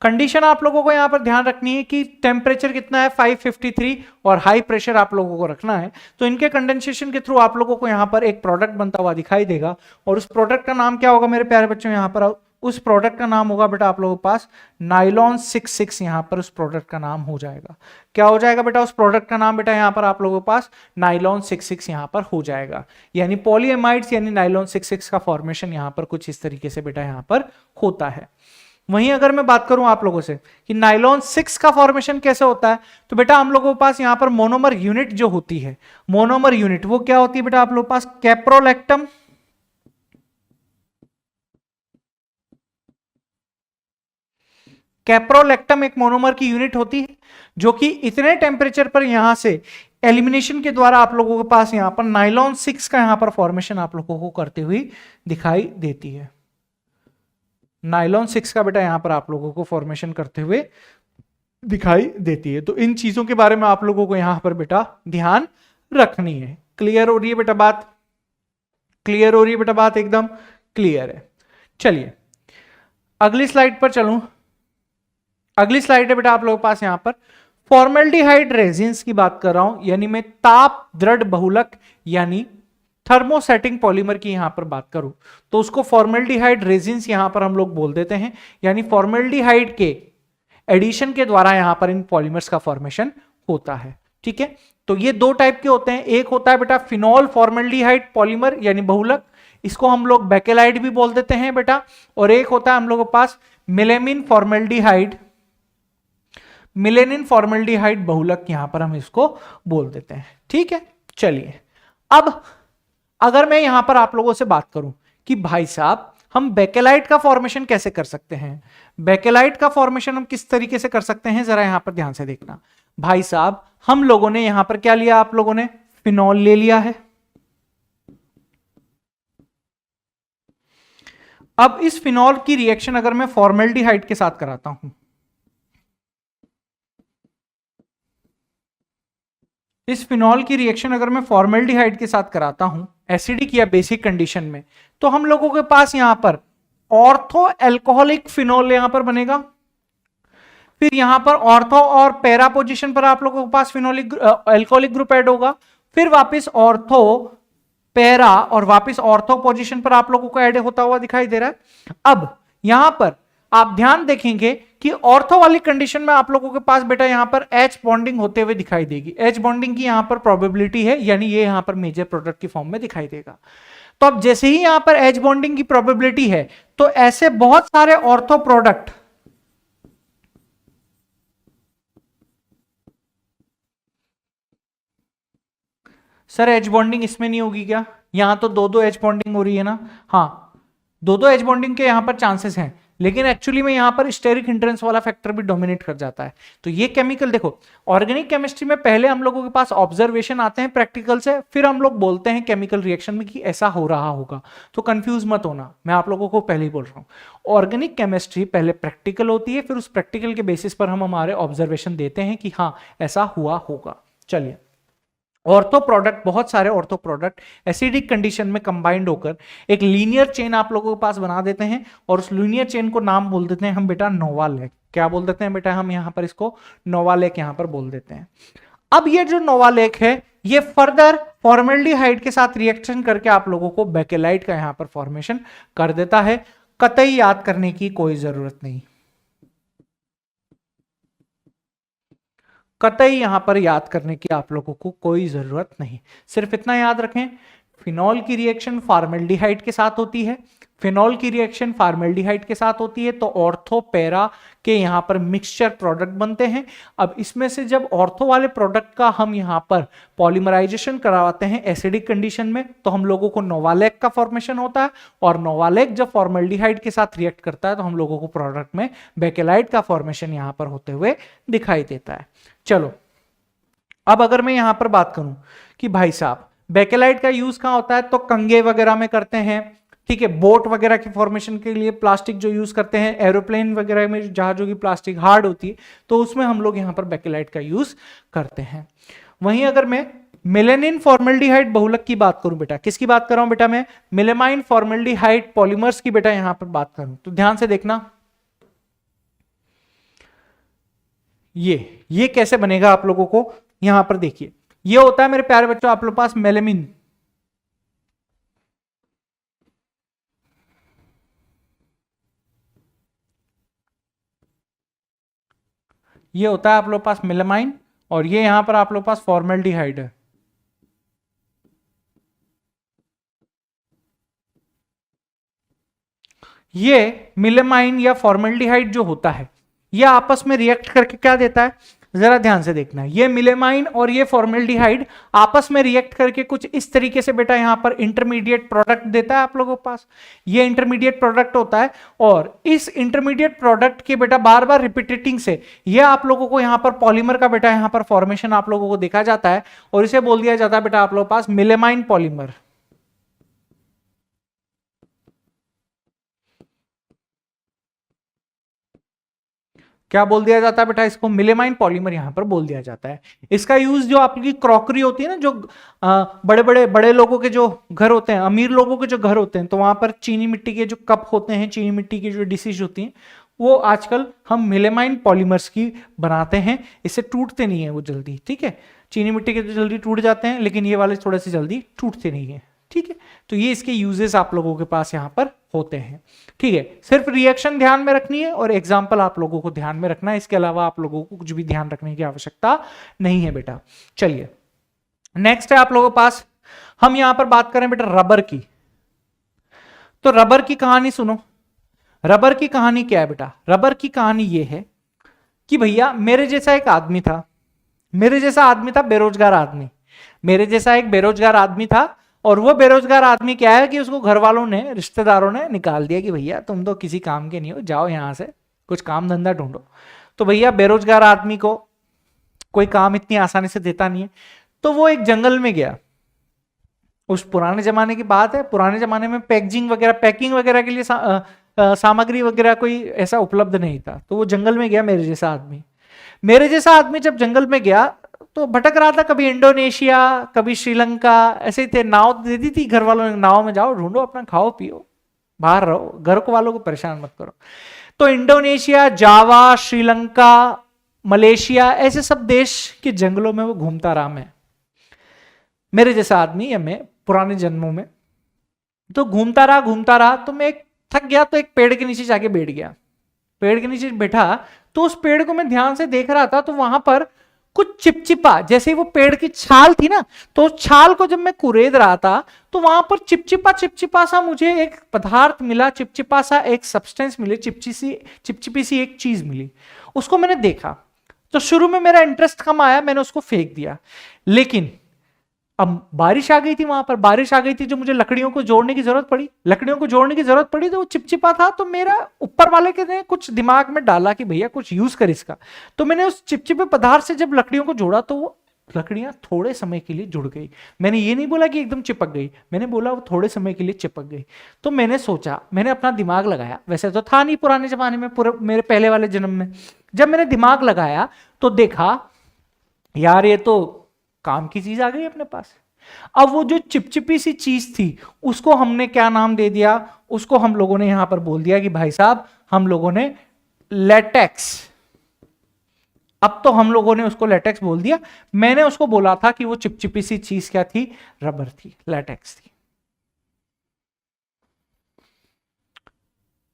कंडीशन आप लोगों को यहां पर ध्यान रखनी है कि टेम्परेचर कितना है? 553, और हाई प्रेशर आप लोगों को रखना है। तो इनके कंडेंसेशन के थ्रू आप लोगों को यहां पर एक प्रोडक्ट बनता हुआ दिखाई देगा, और उस प्रोडक्ट का नाम क्या होगा मेरे प्यारे बच्चों? यहां पर उस प्रोडक्ट का नाम होगा बेटा आप लोगों के पास नाइलॉन 66। यहां पर उस प्रोडक्ट का नाम हो जाएगा, क्या हो जाएगा बेटा? उस प्रोडक्ट का नाम बेटा यहां पर आप लोगों के पास नाइलॉन 66 यहां पर हो जाएगा। यानी पॉलीएमाइड्स यानी नाइलॉन 66 का फॉर्मेशन यहां पर कुछ इस तरीके से बेटा यहां पर होता है। वहीं अगर मैं बात करूं आप लोगों से कि नाइलॉन 6 का फॉर्मेशन कैसे होता है, तो बेटा हम लोगों के पास यहां पर मोनोमर यूनिट जो होती है, मोनोमर यूनिट वो क्या होती है बेटा आप लोगों के पास? कैप्रोलैक्टम। कैप्रोलैक्टम एक मोनोमर की यूनिट होती है जो कि इतने टेम्परेचर पर यहां से एलिमिनेशन के द्वारा आप लोगों के पास यहां पर नाइलॉन 6 का यहां पर फॉर्मेशन आप लोगों को करते हुए दिखाई देती है। नाइलॉन 6 का बेटा यहां पर आप लोगों को फॉर्मेशन करते हुए दिखाई देती है। तो इन चीजों के बारे में आप लोगों को यहां पर बेटा ध्यान रखनी है। क्लियर हो रही है बेटा बात? क्लियर हो रही है बेटा बात? एकदम क्लियर है। चलिए अगली स्लाइड पर चलूं। अगली स्लाइड है बेटा आप लोगों के पास यहां पर फॉर्मेल्डिहाइड रेजिन्स की बात कर रहा हूं, यानी मैं ताप दृढ़ बहुलक यानी थर्मोसेटिंग पॉलीमर की यहां पर बात करूं तो उसको फॉर्मेल्डिहाइड रेजिन्स यहां पर हम लोग बोल देते हैं, यानी फॉर्मेल्डिहाइड के एडिशन के द्वारा यहां पर इन पॉलीमर्स का फॉर्मेशन होता है। ठीक है, तो ये दो टाइप के होते हैं। एक होता है बेटा फिनॉल फॉर्मेल्डिहाइड पॉलीमर यानी बहुलक, इसको हम लोग बेकेलाइड भी बोल देते हैं बेटा, और एक होता है हम लोगों के पास मिलेनिन फॉर्मेल्डिहाइड बहुलक, यहां पर हम इसको बोल देते हैं। ठीक है, चलिए अब अगर मैं यहां पर आप लोगों से बात करूं कि भाई साहब हम बेकेलाइट का फॉर्मेशन कैसे कर सकते हैं, बेकेलाइट का फॉर्मेशन हम किस तरीके से कर सकते हैं, जरा यहां पर ध्यान से देखना। भाई साहब हम लोगों ने यहां पर क्या लिया, आप लोगों ने फिनॉल ले लिया है। अब इस फिनॉल की रिएक्शन अगर मैं फॉर्मेल्डिहाइड के साथ कराता हूं, इस फिनॉल की रिएक्शन अगर मैं फॉर्मेल्डिहाइड के साथ कराता हूं एसिडिक या बेसिक कंडीशन में, तो हम लोगों के पास यहां पर ऑर्थो एल्कोहलिक फिनॉल यहां पर बनेगा। फिर यहां पर ऑर्थो और पैरा पोजीशन पर आप लोगों के पास फिनोलिक एल्कोहलिक ग्रुप ऐड होगा। फिर वापस ऑर्थो पैरा और वापस ऑर्थो पोजीशन पर आप लोगों को ऐड होता हुआ दिखाई दे रहा है। अब यहां पर आप ध्यान देखेंगे कि ऑर्थो वाली कंडीशन में आप लोगों के पास बेटा यहां पर एच बॉन्डिंग होते हुए दिखाई देगी। एच बॉन्डिंग की यहां पर प्रोबेबिलिटी है, यानी ये यहां पर मेजर प्रोडक्ट की फॉर्म में दिखाई देगा। तो अब जैसे ही यहां पर एच बॉन्डिंग की प्रोबेबिलिटी है, तो ऐसे बहुत सारे ortho product sir H bonding इसमें नहीं होगी क्या? यहां तो दो दो एच बॉन्डिंग हो रही है ना। हाँ, दो दो एच बॉन्डिंग के यहां पर चांसेस हैं, लेकिन एक्चुअली में यहां पर स्टेरिक हिंड्रेंस वाला फैक्टर भी डोमिनेट कर जाता है। तो ये केमिकल देखो, ऑर्गेनिक केमिस्ट्री में पहले हम लोगों के पास ऑब्जर्वेशन आते हैं प्रैक्टिकल से, फिर हम लोग बोलते हैं केमिकल रिएक्शन में कि ऐसा हो रहा होगा। तो कंफ्यूज मत होना, मैं आप लोगों को पहले ही बोल रहा हूं, ऑर्गेनिक केमिस्ट्री पहले प्रैक्टिकल होती है, फिर उस प्रैक्टिकल के बेसिस पर हम हमारे ऑब्जर्वेशन देते हैं कि हाँ ऐसा हुआ होगा। चलिए, ऑर्थो प्रोडक्ट, बहुत सारे ऑर्थो प्रोडक्ट एसिडिक कंडीशन में कंबाइंड होकर एक लीनियर चेन आप लोगों के पास बना देते हैं, और उस लीनियर चेन को नाम बोल देते हैं हम बेटा नोवालेक। क्या बोल देते हैं बेटा हम यहां पर इसको? नोवालेक यहां पर बोल देते हैं। अब ये जो नोवालेक है ये फर्दर फॉर्मेल्डिहाइड के साथ रिएक्शन करके आप लोगों को बेकेलाइट का यहां पर फॉर्मेशन कर देता है। कतई याद करने की कोई जरूरत नहीं, कतई यहां पर याद करने की आप लोगों को कोई जरूरत नहीं। सिर्फ इतना याद रखें, फिनॉल की रिएक्शन फॉर्मेल्डिहाइड के साथ होती है, फिनॉल की रिएक्शन फॉर्मेल्डिहाइड के साथ होती है तो ऑर्थो पैरा के यहां पर मिक्सचर प्रोडक्ट बनते हैं। अब इसमें से जब ऑर्थो वाले प्रोडक्ट का हम यहां पर पॉलीमराइजेशन करवाते हैं एसिडिक कंडीशन में, तो हम लोगों को नोवालेक का फॉर्मेशन होता है, और नोवालेक जब फॉर्मेल्डिहाइड के साथ रिएक्ट करता है तो हम लोगों को प्रोडक्ट में बेकेलाइट का फॉर्मेशन यहां पर होते हुए दिखाई देता है। चलो, अब अगर मैं यहां पर बात करूं कि भाई साहब बेकेलाइट का यूज कहां होता है, तो कंगे वगैरह में करते हैं, ठीक है, बोट वगैरह के फॉर्मेशन के लिए प्लास्टिक जो यूज करते हैं, एरोप्लेन वगैरह में जहाजों की प्लास्टिक हार्ड होती है, तो उसमें हम लोग यहां पर बेकेलाइट का यूज करते हैं। वहीं अगर मैं मेलेनिन फॉर्मेल्डिहाइड बहुलक की बात करूं बेटा, किसकी बात कर रहा हूं बेटा मैं? मेलेमाइन फॉर्मेल्डिहाइड पॉलीमर्स की बेटा यहां पर बात करूं, तो ध्यान से देखना ये कैसे बनेगा आप लोगों को यहां पर देखिए। ये होता है मेरे प्यारे बच्चों आप लोग पास मेलेमिन, ये होता है आप लोग पास मेलेमाइन, और ये यहां पर आप लोग पास फॉर्मेल्डिहाइड है। ये मिलेमाइन या फॉर्मेल्डिहाइड जो होता है ये आपस में रिएक्ट करके क्या देता है, जरा ध्यान से देखना। ये मिलेमाइन और ये फॉर्मेल्डिहाइड आपस में रिएक्ट करके कुछ इस तरीके से बेटा यहां पर इंटरमीडिएट प्रोडक्ट देता है आप लोगों के पास। ये इंटरमीडिएट प्रोडक्ट होता है, और इस इंटरमीडिएट प्रोडक्ट के बेटा बार बार रिपीटिंग से ये आप लोगों को यहां पर पॉलीमर का बेटा यहां पर फॉर्मेशन आप लोगों को देखा जाता है, और इसे बोल दिया जाता है बेटा आप लोगों के पास मिलेमाइन पॉलीमर। क्या बोल दिया जाता है बेटा इसको? मिलेमाइन पॉलीमर यहां पर बोल दिया जाता है। इसका यूज जो आपकी क्रॉकरी होती है ना, जो बड़े बड़े बड़े लोगों के जो घर होते हैं, अमीर लोगों के जो घर होते हैं, तो वहां पर चीनी मिट्टी के जो कप होते हैं, चीनी मिट्टी की जो डिशेज होती हैं, वो आजकल हम मिलेमाइन पॉलीमर्स की बनाते हैं। इससे टूटते नहीं है वो जल्दी, ठीक है। चीनी मिट्टी के तो जल्दी टूट जाते हैं, लेकिन ये वाले थोड़े से जल्दी टूटते नहीं है, ठीक है। तो ये इसके यूजेस आप लोगों के पास यहां पर होते हैं, ठीक है। सिर्फ रिएक्शन ध्यान में रखनी है और एग्जाम्पल आप लोगों को ध्यान में रखना है, इसके अलावा आप लोगों को कुछ भी ध्यान रखने की आवश्यकता नहीं है बेटा। चलिए, नेक्स्ट है आप लोगों के पास, हम यहां पर बात करें बेटा रबर की। तो रबर की कहानी सुनो। रबर की कहानी क्या है बेटा? रबर की कहानी यह है कि भैया मेरे जैसा एक आदमी था, मेरे जैसा आदमी था, बेरोजगार आदमी। मेरे जैसा एक बेरोजगार आदमी था, और वो बेरोजगार आदमी क्या है कि उसको घर वालों ने, रिश्तेदारों ने निकाल दिया कि भैया तुम तो किसी काम के नहीं हो, जाओ यहां से कुछ काम धंधा ढूंढो। तो भैया बेरोजगार आदमी को कोई काम इतनी आसानी से देता नहीं है, तो वो एक जंगल में गया। उस पुराने जमाने की बात है, पुराने जमाने में पैकिंग वगैरह के लिए सामग्री वगैरह कोई ऐसा उपलब्ध नहीं था, तो वो जंगल में गया। मेरे जैसा आदमी जब जंगल में गया तो भटक रहा था, कभी इंडोनेशिया कभी श्रीलंका, ऐसे ही थे। नाव दे दी थी घर वालों ने, नाव में जाओ ढूंढो अपना, खाओ पियो, बाहर रहो, घर को वालों को परेशान मत करो। तो इंडोनेशिया, जावा, श्रीलंका, मलेशिया, ऐसे सब देश के जंगलों में वो घूमता रहा। मेरे जैसा आदमी या मैं पुराने जन्मों में तो घूमता रहा। तो मैं थक गया तो एक पेड़ के नीचे जाके बैठ गया। पेड़ के नीचे बैठा तो उस पेड़ को मैं ध्यान से देख रहा था, तो वहां पर कुछ चिपचिपा, जैसे वो पेड़ की छाल थी ना, तो उस छाल को जब मैं कुरेद रहा था तो वहां पर चिपचिपा सा मुझे एक पदार्थ मिला, चिपचिपा सा एक सब्सटेंस मिले, चिपचिपी सी एक चीज मिली। उसको मैंने देखा तो शुरू में मेरा इंटरेस्ट कम आया, मैंने उसको फेंक दिया। लेकिन अब बारिश आ गई थी, वहां पर बारिश आ गई थी, जो मुझे लकड़ियों को जोड़ने की जरूरत पड़ी, तो वो चिपचिपा था। तो मेरा ऊपर वाले के ने कुछ दिमाग में डाला कि भैया कुछ यूज कर इसका। तो मैंने उस चिपचिपे पदार्थ से जब लकड़ियों को जोड़ा तो वो लकड़ियां थोड़े समय के लिए जुड़ गई। मैंने ये नहीं बोला कि एकदम चिपक गई, मैंने बोला वो थोड़े समय के लिए चिपक गई। तो मैंने सोचा, मैंने अपना दिमाग लगाया, वैसे तो था नहीं पुराने जमाने में, पूरे मेरे पहले वाले जन्म में। जब मैंने दिमाग लगाया तो देखा यार ये तो काम की चीज आ गई अपने पास। अब वो जो चिपचिपी सी चीज थी उसको हमने क्या नाम दे दिया, उसको हम लोगों ने यहां पर बोल दिया कि भाई साहब हम लोगों ने लेटेक्स। अब तो हम लोगों ने उसको लेटेक्स बोल दिया। मैंने उसको बोला था कि वो चिपचिपी सी चीज क्या थी, रबर थी, लेटेक्स थी।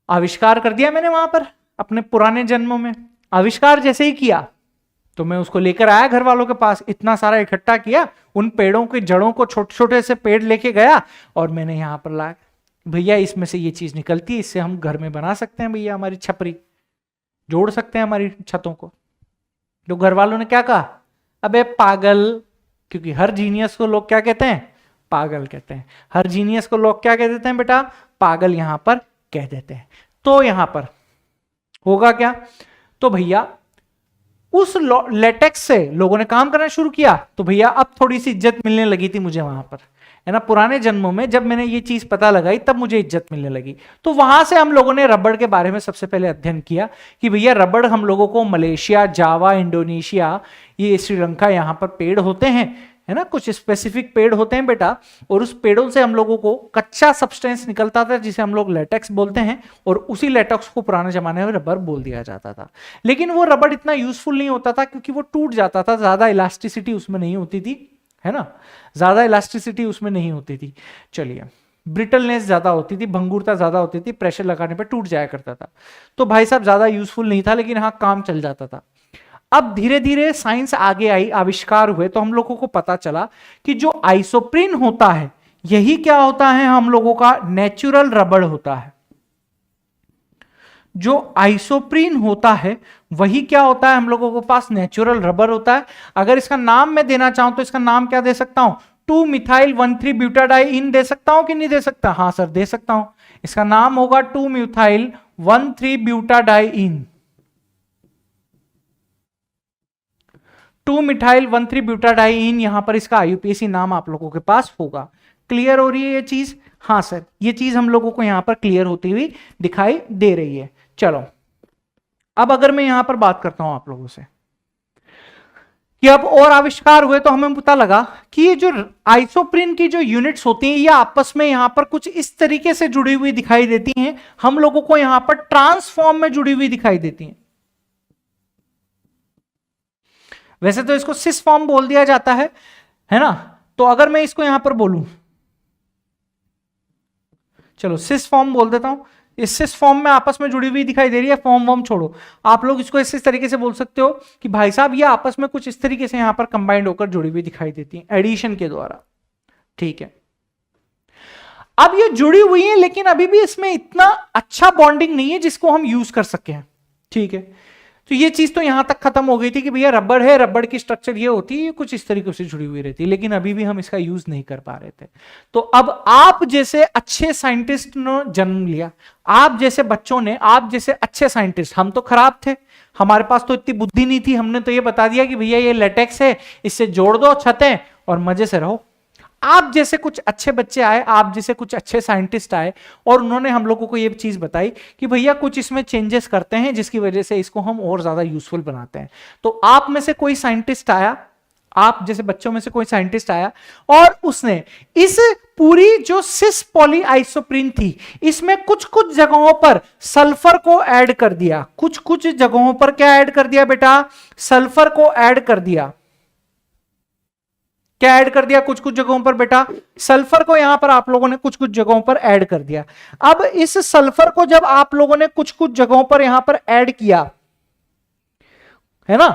आविष्कार कर दिया मैंने वहां पर अपने पुराने जन्मों में। आविष्कार जैसे ही किया तो मैं उसको लेकर आया घर वालों के पास, इतना सारा इकट्ठा किया, उन पेड़ों की जड़ों को छोटे छोटे से पेड़ लेके गया और मैंने यहां पर ला, भैया इसमें से ये चीज निकलती है, इससे हम घर में बना सकते हैं, भैया हमारी छपरी जोड़ सकते हैं हमारी छतों को। तो घर वालों ने क्या कहा, अबे पागल, क्योंकि हर जीनियस को लोग क्या कहते हैं, पागल कहते हैं। हर जीनियस को लोग क्या कह देते हैं बेटा, पागल यहां पर कह देते हैं। तो यहां पर होगा क्या, तो भैया उस लेटेक्स से लोगों ने काम करना शुरू किया। तो भैया अब थोड़ी सी इज्जत मिलने लगी थी मुझे वहां पर, है ना। पुराने जन्मों में जब मैंने ये चीज पता लगाई तब मुझे इज्जत मिलने लगी। तो वहां से हम लोगों ने रबड़ के बारे में सबसे पहले अध्ययन किया कि भैया रबड़ हम लोगों को मलेशिया, जावा, इंडोनेशिया, ये श्रीलंका, यहां पर पेड़ होते हैं, है ना, कुछ स्पेसिफिक पेड़ होते हैं बेटा, और उस पेड़ों से हम लोगों को कच्चा सब्सटेंस निकलता था जिसे हम लोग लेटेक्स बोलते हैं, और उसी लेटेक्स को पुराने जमाने में रबर बोल दिया जाता था। लेकिन वो रबर इतना यूजफुल नहीं होता था क्योंकि वो टूट जाता था, ज्यादा इलास्टिसिटी उसमें नहीं होती थी, है ना, ज्यादा इलास्टिसिटी उसमें नहीं होती थी। चलिए, ब्रिटलनेस ज्यादा होती थी, भंगुरता ज्यादा होती थी, प्रेशर लगाने पर टूट जाया करता था। तो भाई साहब ज्यादा यूजफुल नहीं था, लेकिन हाँ काम चल जाता था। अब धीरे धीरे साइंस आगे आई, आविष्कार हुए, तो हम लोगों को पता चला कि जो आइसोप्रीन होता है यही क्या होता है, हम लोगों का नेचुरल रबड़ होता है। जो आइसोप्रीन होता है वही क्या होता है, हम लोगों के पास नेचुरल रबर होता है। अगर इसका नाम मैं देना चाहूं तो इसका नाम क्या दे सकता हूं, 2-मिथाइल-1,3-ब्यूटाडाइईन दे सकता हूं कि नहीं दे सकता, हाँ सर दे सकता हूं। इसका नाम होगा 2-मिथाइल-1,3-ब्यूटाडाइईन। 2-मिथाइल-1,3-ब्यूटाडाइईन, यहां पर इसका आईयूपीएसी नाम आप लोगों के पास होगा। क्लियर हो रही है ये चीज, हाँ सर ये चीज हम लोगों को यहां पर क्लियर होती हुई दिखाई दे रही है। चलो अब अगर मैं यहां पर बात करता हूं आप लोगों से कि अब और आविष्कार हुए, तो हमें पता लगा कि ये जो आइसोप्रीन की जो यूनिट्स होती हैं ये आपस में यहां पर कुछ इस तरीके से जुड़ी हुई दिखाई देती हैं, हम लोगों को यहां पर ट्रांसफॉर्म में जुड़ी हुई दिखाई देती हैं। वैसे तो इसको सिस फॉर्म बोल दिया जाता है ना। तो अगर मैं इसको यहां पर बोलूं, चलो सिस फॉर्म बोल देता हूं, इस सिस फॉर्म में आपस में जुड़ी हुई दिखाई दे रही है, फॉर्म वॉर्म छोड़ो, आप लोग इसको इस तरीके से बोल सकते हो कि भाई साहब ये आपस में कुछ इस तरीके से यहां पर कंबाइंड होकर जुड़ी हुई दिखाई देती है एडिशन के द्वारा, ठीक है। अब ये जुड़ी हुई है लेकिन अभी भी इसमें इतना अच्छा बॉन्डिंग नहीं है जिसको हम यूज कर सके हैं, ठीक है। तो ये चीज तो यहां तक खत्म हो गई थी कि भैया रबड़ है, रबड़ की स्ट्रक्चर ये होती है, कुछ इस तरीके से जुड़ी हुई रहती है, लेकिन अभी भी हम इसका यूज नहीं कर पा रहे थे। तो अब आप जैसे अच्छे साइंटिस्ट ने जन्म लिया, आप जैसे बच्चों ने, आप जैसे अच्छे साइंटिस्ट, हम तो खराब थे, हमारे पास तो इतनी बुद्धि नहीं थी, हमने तो ये बता दिया कि भैया ये लेटेक्स है, इससे जोड़ दो छतें और मजे से रहो। आप जैसे कुछ अच्छे बच्चे आए, आप जैसे कुछ अच्छे साइंटिस्ट आए और उन्होंने हम लोगों को ये चीज बताई कि भैया कुछ इसमें चेंजेस करते हैं जिसकी वजह से इसको हम और ज्यादा यूजफुल बनाते हैं। तो आप में से कोई साइंटिस्ट आया, आप जैसे बच्चों में से कोई साइंटिस्ट आया और उसने इस पूरी जो सिस पॉली आइसोप्रीन थी, इसमें कुछ कुछ जगहों पर सल्फर को ऐड कर दिया। कुछ कुछ जगहों पर क्या ऐड कर दिया बेटा? सल्फर को ऐड कर दिया। क्या ऐड कर दिया? कुछ कुछ जगहों पर बेटा सल्फर को यहां पर आप लोगों ने कुछ कुछ जगहों पर ऐड कर दिया। अब इस सल्फर को जब आप लोगों ने कुछ कुछ जगहों पर यहां पर ऐड किया है ना,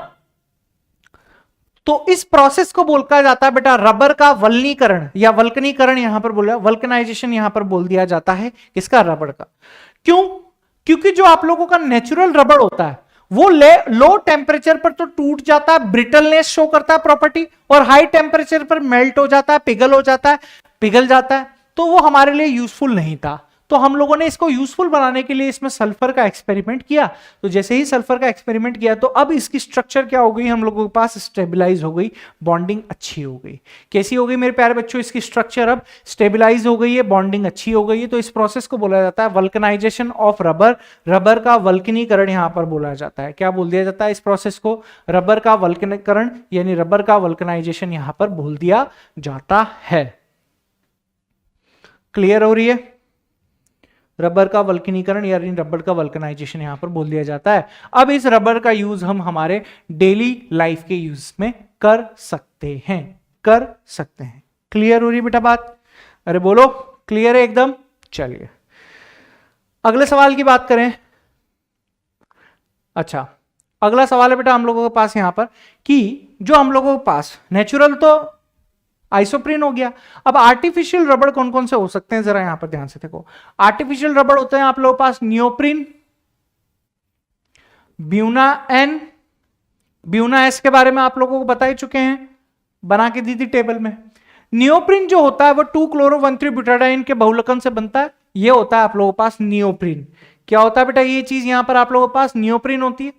तो इस प्रोसेस को बोला जाता है बेटा रबर का वल्कनीकरण या वल्कनीकरण, यहां पर बोला वल्कनाइजेशन, यहां पर बोल दिया जाता है किसका? रबर का। क्यों? क्योंकि जो आप लोगों का नेचुरल रबर होता है वो लो टेम्परेचर पर तो टूट जाता है, ब्रिटलनेस शो करता है प्रॉपर्टी, और हाई टेम्परेचर पर मेल्ट हो जाता है, पिघल हो जाता है, पिघल जाता है, तो वो हमारे लिए यूजफुल नहीं था। तो हम लोगों ने इसको यूजफुल बनाने के लिए इसमें सल्फर का एक्सपेरिमेंट किया। तो जैसे ही सल्फर का एक्सपेरिमेंट किया तो अब इसकी स्ट्रक्चर क्या हो गई? हम लोगों के पास स्टेबलाइज हो गई, बॉन्डिंग अच्छी हो गई। कैसी हो गई मेरे प्यारे बच्चों? इसकी स्ट्रक्चर अब स्टेबलाइज हो गई है, बॉन्डिंग अच्छी हो गई है। तो इस प्रोसेस को बोला जाता है वल्कनाइजेशन ऑफ रबर, रबर का वल्कनीकरण यहां पर बोला जाता है। क्या बोल दिया जाता है इस प्रोसेस को? रबर का वल्कनीकरण यानी रबर का वल्कनाइजेशन यहां पर बोल दिया जाता है। क्लियर हो रही है? रबर का वल्कनीकरण यानी रबर का वल्कनाइजेशन यहां पर बोल दिया जाता है। अब इस रबर का यूज हम हमारे डेली लाइफ के यूज में कर सकते हैं, कर सकते हैं। क्लियर हो रही बेटा बात? अरे बोलो क्लियर है एकदम? चलिए अगले सवाल की बात करें। अच्छा अगला सवाल है बेटा हम लोगों के पास यहां पर कि जो हम लोगों के पास नेचुरल तो आइसोप्रीन हो गया, अब आर्टिफिशियल रबड़ कौन कौन से हो सकते हैं जरा यहां पर ध्यान से देखो। आर्टिफिशियल रबड़ होते हैं आप लोगों के पास neoprene, Buna N, Buna S के बारे में आप लोगों को बता ही चुके हैं, बना के दी थी टेबल में। नियोप्रीन जो होता है वो 2-chloro-1,3-butadiene के बहुलकन से बनता है, ये होता है आप लोगों के पास नियोप्रीन। क्या होता है बेटा ये चीज यहां पर आप लोगों के पास? नियोप्रीन होती है।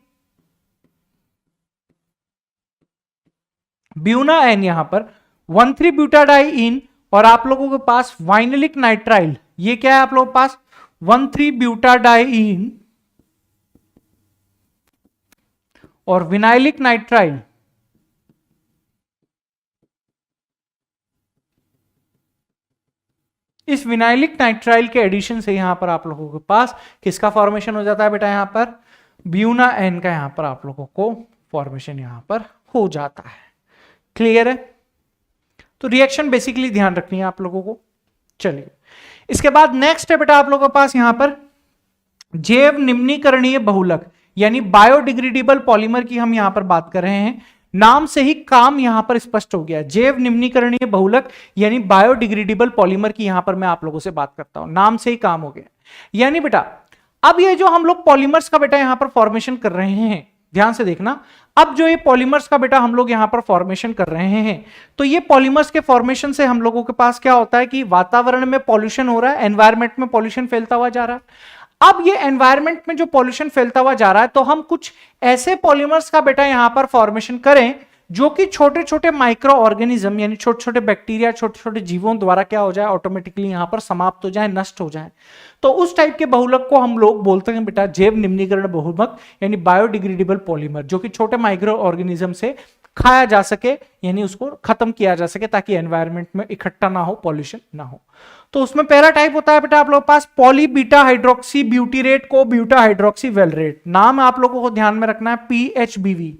ब्यूना एन यहां पर 1,3-butadiene और आप लोगों के पास वाइनिलिक नाइट्राइल, ये क्या है आप लोगों के पास? 1,3-butadiene और विनाइलिक नाइट्राइल। इस विनाइलिक नाइट्राइल के एडिशन से यहां पर आप लोगों के पास किसका फॉर्मेशन हो जाता है बेटा? यहां पर ब्यूना एन का यहां पर आप लोगों को फॉर्मेशन यहां पर हो जाता है। क्लियर है? तो रिएक्शन बेसिकली ध्यान रखनी है आप लोगों को। चलिए इसके बाद नेक्स्ट है बेटा आप लोगों के पास यहां पर जैव निम्नीकरणीय बहुलक यानी बायोडिग्रेडेबल पॉलीमर की हम यहां पर बात कर रहे हैं। नाम से ही काम यहां पर स्पष्ट हो गया, जैव निम्नीकरणीय बहुलक यानी बायोडिग्रेडेबल पॉलीमर की यहां पर मैं आप लोगों से बात करता हूं, नाम से ही काम हो गया। यानी बेटा अब ये जो हम लोग पॉलीमर्स का बेटा यहां पर फॉर्मेशन कर रहे हैं, ध्यान से देखना, अब जो ये पॉलीमर्स का बेटा हम लोग यहां पर फॉर्मेशन कर रहे हैं, तो ये पॉलीमर्स के फॉर्मेशन से हम लोगों के पास क्या होता है कि वातावरण में पॉल्यूशन हो रहा है, एनवायरमेंट में पॉल्यूशन फैलता हुआ जा रहा है। अब ये एनवायरमेंट में जो पॉल्यूशन फैलता हुआ जा रहा है, तो हम कुछ ऐसे पॉलीमर्स का बेटा यहां पर फॉर्मेशन करें जो कि छोटे छोटे माइक्रो ऑर्गेनिज्म यानी छोटे छोटे बैक्टीरिया, छोटे छोटे जीवों द्वारा क्या हो जाए, ऑटोमेटिकली यहां पर समाप्त हो जाए, नष्ट हो जाए। तो उस टाइप के बहुलक को हम लोग बोलते हैं बेटा जैव निम्नीकरण बहुलक यानी बायोडिग्रेडेबल पॉलीमर, जो कि छोटे माइक्रो ऑर्गेनिज्म से खाया जा सके यानी उसको खत्म किया जा सके ताकि एनवायरमेंट में इकट्ठा ना हो, पॉल्यूशन ना हो। तो उसमें पहला टाइप होता है बेटा आप लोगों के पास पॉली बीटा हाइड्रोक्सी ब्यूटीरेट को ब्यूटा हाइड्रोक्सी वेलरेट, नाम आप लोगों को ध्यान में रखना है PHBV,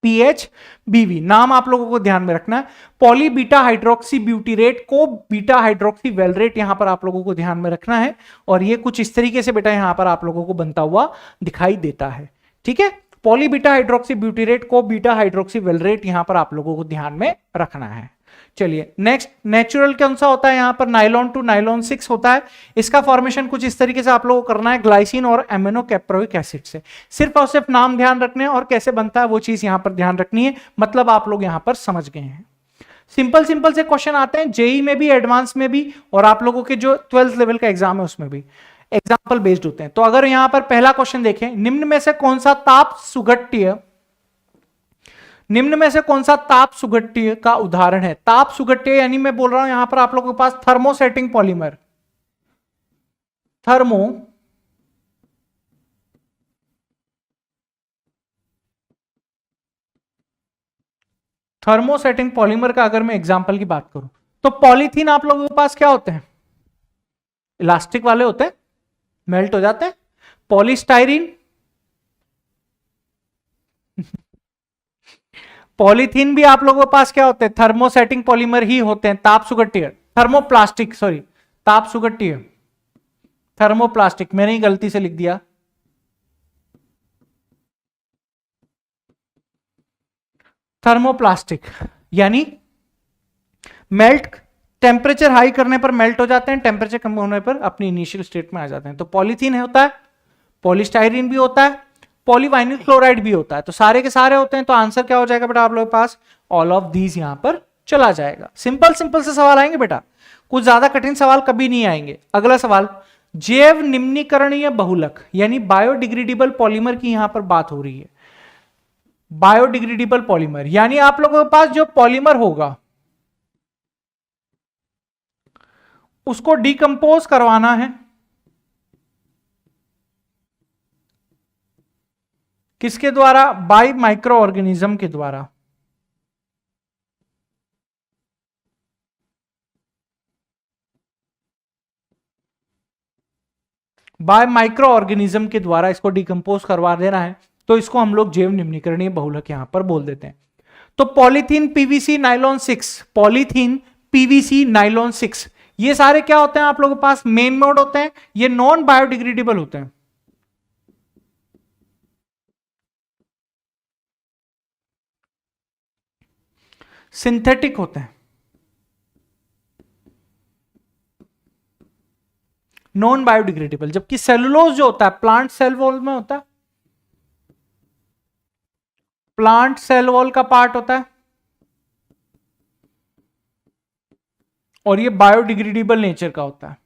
PHBV नाम आप लोगों को ध्यान में रखना है। पॉली बीटा हाइड्रोक्सी ब्यूटीरेट को बीटा हाइड्रोक्सी वेलरेट यहां पर आप लोगों को ध्यान में रखना है, और ये कुछ इस तरीके से बेटा यहां पर आप लोगों को बनता हुआ दिखाई देता है। ठीक है, पॉली बीटा हाइड्रोक्सी ब्यूटीरेट को बीटा हाइड्रोक्सी वेलरेट यहां पर आप लोगों को ध्यान में रखना है। चलिए नेक्स्ट, नेचुरल कौन सा होता है यहां पर, नाइलॉन टू नाइलॉन 6 होता है। इसका फॉर्मेशन कुछ इस तरीके से आप लोगों को करना है, ग्लाइसिन और एमिनो कैप्रोइक एसिड से। सिर्फ और सिर्फ नाम ध्यान रखने हैं और कैसे बनता है वो चीज यहां पर ध्यान रखनी है, मतलब आप लोग यहां पर समझ गए हैं। सिंपल सिंपल से क्वेश्चन आते हैं जेई में भी, एडवांस में भी, और आप लोगों के जो 12th लेवल का एग्जाम है उसमें भी एग्जाम्पल बेस्ड होते हैं। तो अगर यहां पर पहला क्वेश्चन देखें, निम्न में से कौन सा ताप सुघट्य, निम्न में से कौन सा ताप सुघट्य का उदाहरण है। ताप सुघट्य यानी मैं बोल रहा हूं यहां पर आप लोगों के पास थर्मोसेटिंग पॉलीमर, थर्मोसेटिंग पॉलीमर का अगर मैं एग्जांपल की बात करूं तो पॉलीथीन आप लोगों के पास क्या होते हैं, इलास्टिक वाले होते हैं, मेल्ट हो जाते हैं। पॉलीस्टाइरीन, पॉलीथीन भी आप लोगों के पास क्या होते हैं, थर्मोसेटिंग पॉलीमर ही होते हैं। ताप सुघट्य, थर्मोप्लास्टिक, सॉरी ताप सुघट्य, थर्मोप्लास्टिक मैंने ही गलती से लिख दिया। थर्मोप्लास्टिक यानी मेल्ट, टेम्परेचर हाई करने पर मेल्ट हो जाते हैं, टेम्परेचर कम होने पर अपनी इनिशियल स्टेट में आ जाते हैं। तो पॉलीथीन होता है, पॉलीस्टाइरीन भी होता है, पॉलीवाइनिल क्लोराइड भी होता है। तो सारे के सारे होते हैं। तो आंसर क्या हो जाएगा बेटा आप लोगों के पास, ऑल ऑफ दीज यहां पर चला जाएगा। सिंपल सिंपल से सवाल आएंगे बेटा, कुछ ज्यादा कठिन सवाल कभी नहीं आएंगे। अगला सवाल, जैव निम्नीकरणीय बहुलक यानी बायोडिग्रेडेबल पॉलीमर की यहां पर बात हो रही है। बायोडिग्रेडेबल पॉलीमर यानी आप लोगों के पास जो पॉलीमर होगा उसको डिकंपोज करवाना है, किसके द्वारा, बाय माइक्रो ऑर्गेनिज्म के द्वारा। बाय माइक्रो ऑर्गेनिज्म के द्वारा इसको डिकंपोज करवा देना है। तो इसको हम लोग जैव निम्नीकरणीय बहुलक यहां पर बोल देते हैं। तो polythene PVC nylon 6, polythene PVC nylon 6 ये सारे क्या होते हैं आप लोगों के पास, मेन मोड होते हैं। ये नॉन बायोडिग्रेडेबल होते हैं, सिंथेटिक होते हैं, नॉन बायोडिग्रेडेबल। जबकि सेलुलोज जो होता है प्लांट सेल वॉल में होता है, प्लांट सेल वॉल का पार्ट होता है, और ये बायोडिग्रेडेबल नेचर का होता है।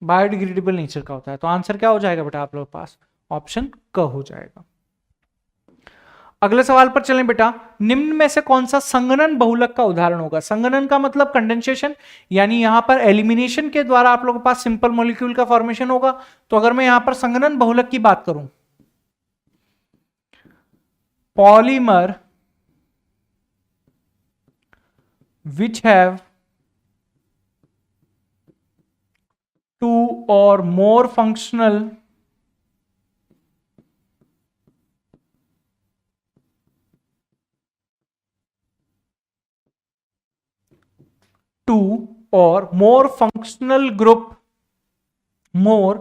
बायोडिग्रेडेबल नेचर का होता है। तो आंसर क्या हो जाएगा बेटा आप लोगों के पास, ऑप्शन क हो जाएगा। अगले सवाल पर चलें बेटा, निम्न में से कौन सा संघनन बहुलक का उदाहरण होगा। संघनन का मतलब कंडेंसेशन, यानी यहां पर एलिमिनेशन के द्वारा आप लोगों के पास सिंपल मॉलिक्यूल का फॉर्मेशन होगा। तो अगर मैं यहां पर संघनन बहुलक की बात करूं, polymer which have 2 or more functional more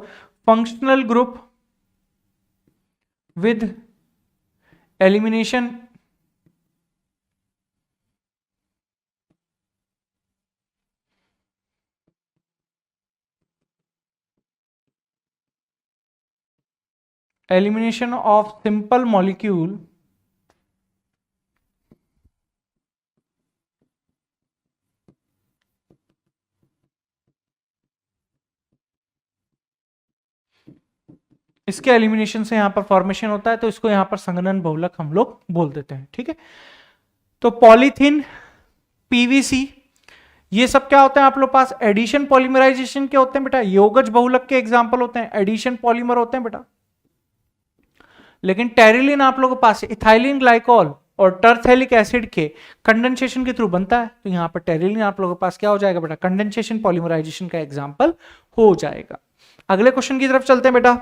functional group with elimination of simple molecule इसके एलिमिनेशन से यहां पर फॉर्मेशन होता है। तो इसको यहां पर संघनन बहुलक हम लोग बोल देते हैं, ठीक है। तो पॉलीथीन, पीवीसी, ये सब क्या होते हैं आप लोग पास, एडिशन पॉलीमराइजेशन के होते हैं बेटा। योगज बहुलक के एग्जांपल होते हैं, एडिशन पॉलीमर होते हैं बेटा। लेकिन टेरिलिन आप लोगों के पास इथाइलिन ग्लाइकोल और टर्थेलिक एसिड के कंडेंसेशन के थ्रू बनता है। तो यहां पर टेरिलिन आप लोगों के पास क्या हो जाएगा बेटा, कंडेंसेशन पॉलीमराइजेशन का एग्जांपल हो जाएगा। अगले क्वेश्चन की तरफ चलते हैं बेटा।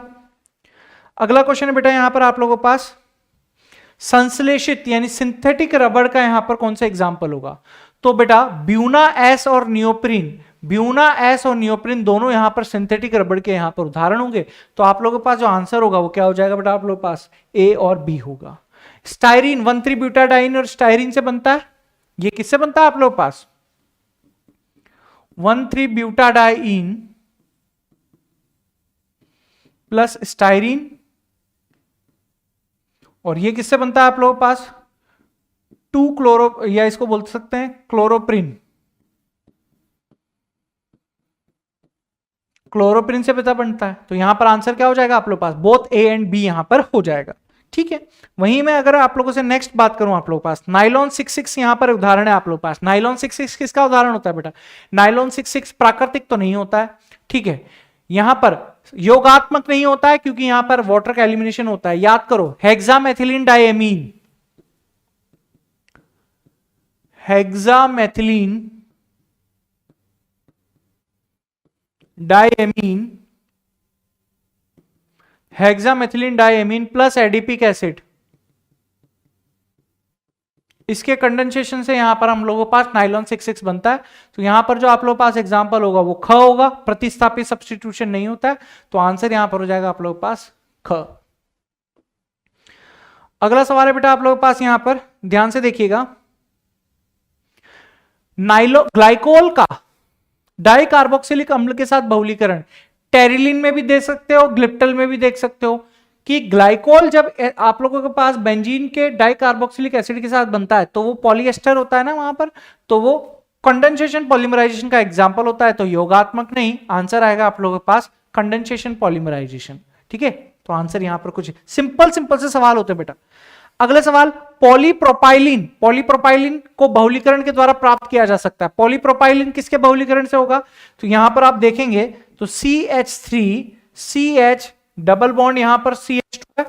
अगला क्वेश्चन है बेटा यहां पर आप लोगों के पास संश्लेषित यानी सिंथेटिक रबड़ का यहां पर कौन सा एग्जांपल होगा। तो बेटा ब्यूना एस और नियोप्रीन ब्यूना एस और नियोप्रिन दोनों यहां पर सिंथेटिक रबड़ के यहां पर उदाहरण होंगे। तो आप लोगों के पास जो आंसर होगा वो क्या हो जाएगा बेटा, आप लोगों के पास ए और बी होगा। स्टाइरिन 1,3 ब्यूटाडाइन और स्टाइरिन से बनता है, ये किससे बनता है आप लोगों के पास, 1,3 ब्यूटाडाइन प्लस स्टाइरिन, और ये किससे बनता है आप लोगों के पास 2 क्लोरो, या इसको बोल सकते हैं क्लोरोप्रिन, क्लोरोप्रिन से पता बनता है। तो यहां पर आंसर क्या हो जाएगा आप लोग पास, बोथ ए एंड बी यहां पर हो जाएगा। ठीक है, वहीं में अगर आप लोगों से नेक्स्ट बात करूं आप लोग पास, नाइलॉन 66 यहां पर उदाहरण है आप लोग पास। नाइलॉन 66 किसका उदाहरण होता है बेटा, नाइलॉन 66 प्राकृतिक तो नहीं होता है, ठीक है, यहां पर योगात्मक नहीं होता है क्योंकि यहां पर वाटर का एलिमिनेशन होता है। याद करो, hexamethylene diamine, hexamethylene diamine, hexamethylene diamine plus adipic acid, इसके कंडेंसेशन से यहां पर हम लोगों के पास नाइलॉन 66 बनता है। तो यहां पर जो आप लोगों के पास एग्जांपल होगा वो ख होगा, प्रतिस्थापित सब्स्टिट्यूशन नहीं होता है, तो आंसर यहां पर हो जाएगा आप लोगों के पास ख। अगला सवाल है बेटा आप लोगों के पास, यहां पर ध्यान से देखिएगा, ग्लाइकोल का डाई कार्बोक्सिलिक अम्ल के साथ बहुलीकरण, टेरिलिन में भी देख सकते हो, ग्लिप्टल में भी देख सकते हो, कि ग्लाइकोल जब आप लोगों के पास बेंजीन के डाई कार्बोक्सिलिक एसिड के साथ बनता है तो वो पॉलीएस्टर होता है ना वहां पर, तो वो कंडेंसेशन पॉलीमराइजेशन का एग्जांपल होता है। तो योगात्मक नहीं, आंसर आएगा आप लोगों के पास कंडेंसेशन पॉलीमराइजेशन। ठीक है, तो आंसर यहां पर कुछ सिंपल सिंपल से सवाल होते हैं बेटा। अगला सवाल, पॉलीप्रोपाइलिन, पॉलीप्रोपाइलिन को बहुलीकरण के द्वारा प्राप्त किया जा सकता है। पॉलीप्रोपाइलिन किसके बहुलीकरण से होगा, तो यहां पर आप देखेंगे तो CH3 CH डबल बॉन्ड, यहां पर CH2 है,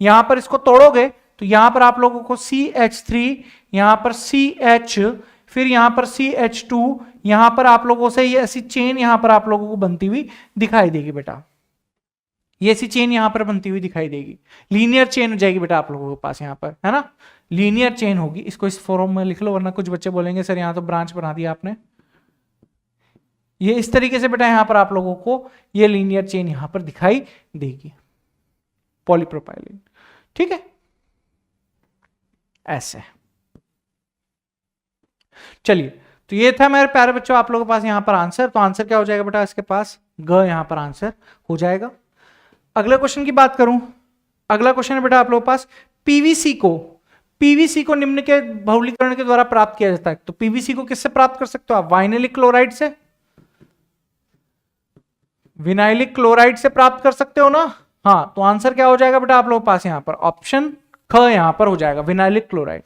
यहां पर इसको तोड़ोगे तो यहां पर आप लोगों को CH3, यहां पर CH, फिर यहां पर CH2, यहां पर आप लोगों से ये ऐसी चेन यहां पर आप लोगों को बनती हुई दिखाई देगी बेटा, ये ऐसी चेन यहां पर बनती हुई दिखाई देगी, लीनियर चेन हो जाएगी बेटा आप लोगों के पास यहां पर, है ना, लीनियर चेन होगी। इसको इस फॉर्म में लिख लो, वरना कुछ बच्चे बोलेंगे सर यहां तो ब्रांच बना दिया आपने। ये इस तरीके से बेटा यहां पर आप लोगों को ये लीनियर चेन यहां पर दिखाई देगी, पॉलीप्रोपाइलिन। ठीक है, ऐसे। चलिए, तो ये था मेरे प्यारे बच्चों आप लोगों के पास यहां पर आंसर। तो आंसर क्या हो जाएगा बेटा इसके पास, ग यहां पर आंसर हो जाएगा। अगले क्वेश्चन की बात करूं, अगला क्वेश्चन है बेटा आप लोगों के पास, पीवीसी को निम्न के बहुलीकरण के द्वारा प्राप्त किया जाता है। तो पीवीसी को किससे प्राप्त कर सकते हो आप, वाइनेलिक क्लोराइड से, विनाइलिक क्लोराइड से प्राप्त कर सकते हो ना। हाँ, तो आंसर क्या हो जाएगा बेटा आप लोगों के पास यहां पर ऑप्शन ख यहां पर हो जाएगा, विनाइलिक क्लोराइड।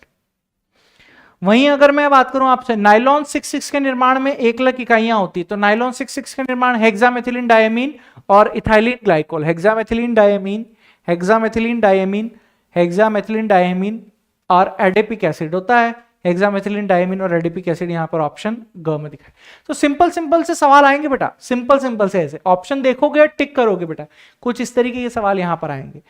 वहीं अगर मैं बात करूं आपसे, नाइलॉन 66 के निर्माण में एकलक इकाइयां होती है, तो नाइलॉन 66 के निर्माण हेक्सामेथिलीन डायमीन और ethylene glycol, hexamethylene diamine, hexamethylene diamine, hexamethylene diamine और एडिपिक एसिड होता है, हेक्सामेथिलीन डायमीन और एडिपिक एसिड यहां पर ऑप्शन ग में दिखा है। तो सिंपल सिंपल से सवाल आएंगे बेटा, सिंपल सिंपल से ऐसे ऑप्शन देखोगे टिक करोगे बेटा, कुछ इस तरीके के सवाल यहां पर आएंगे।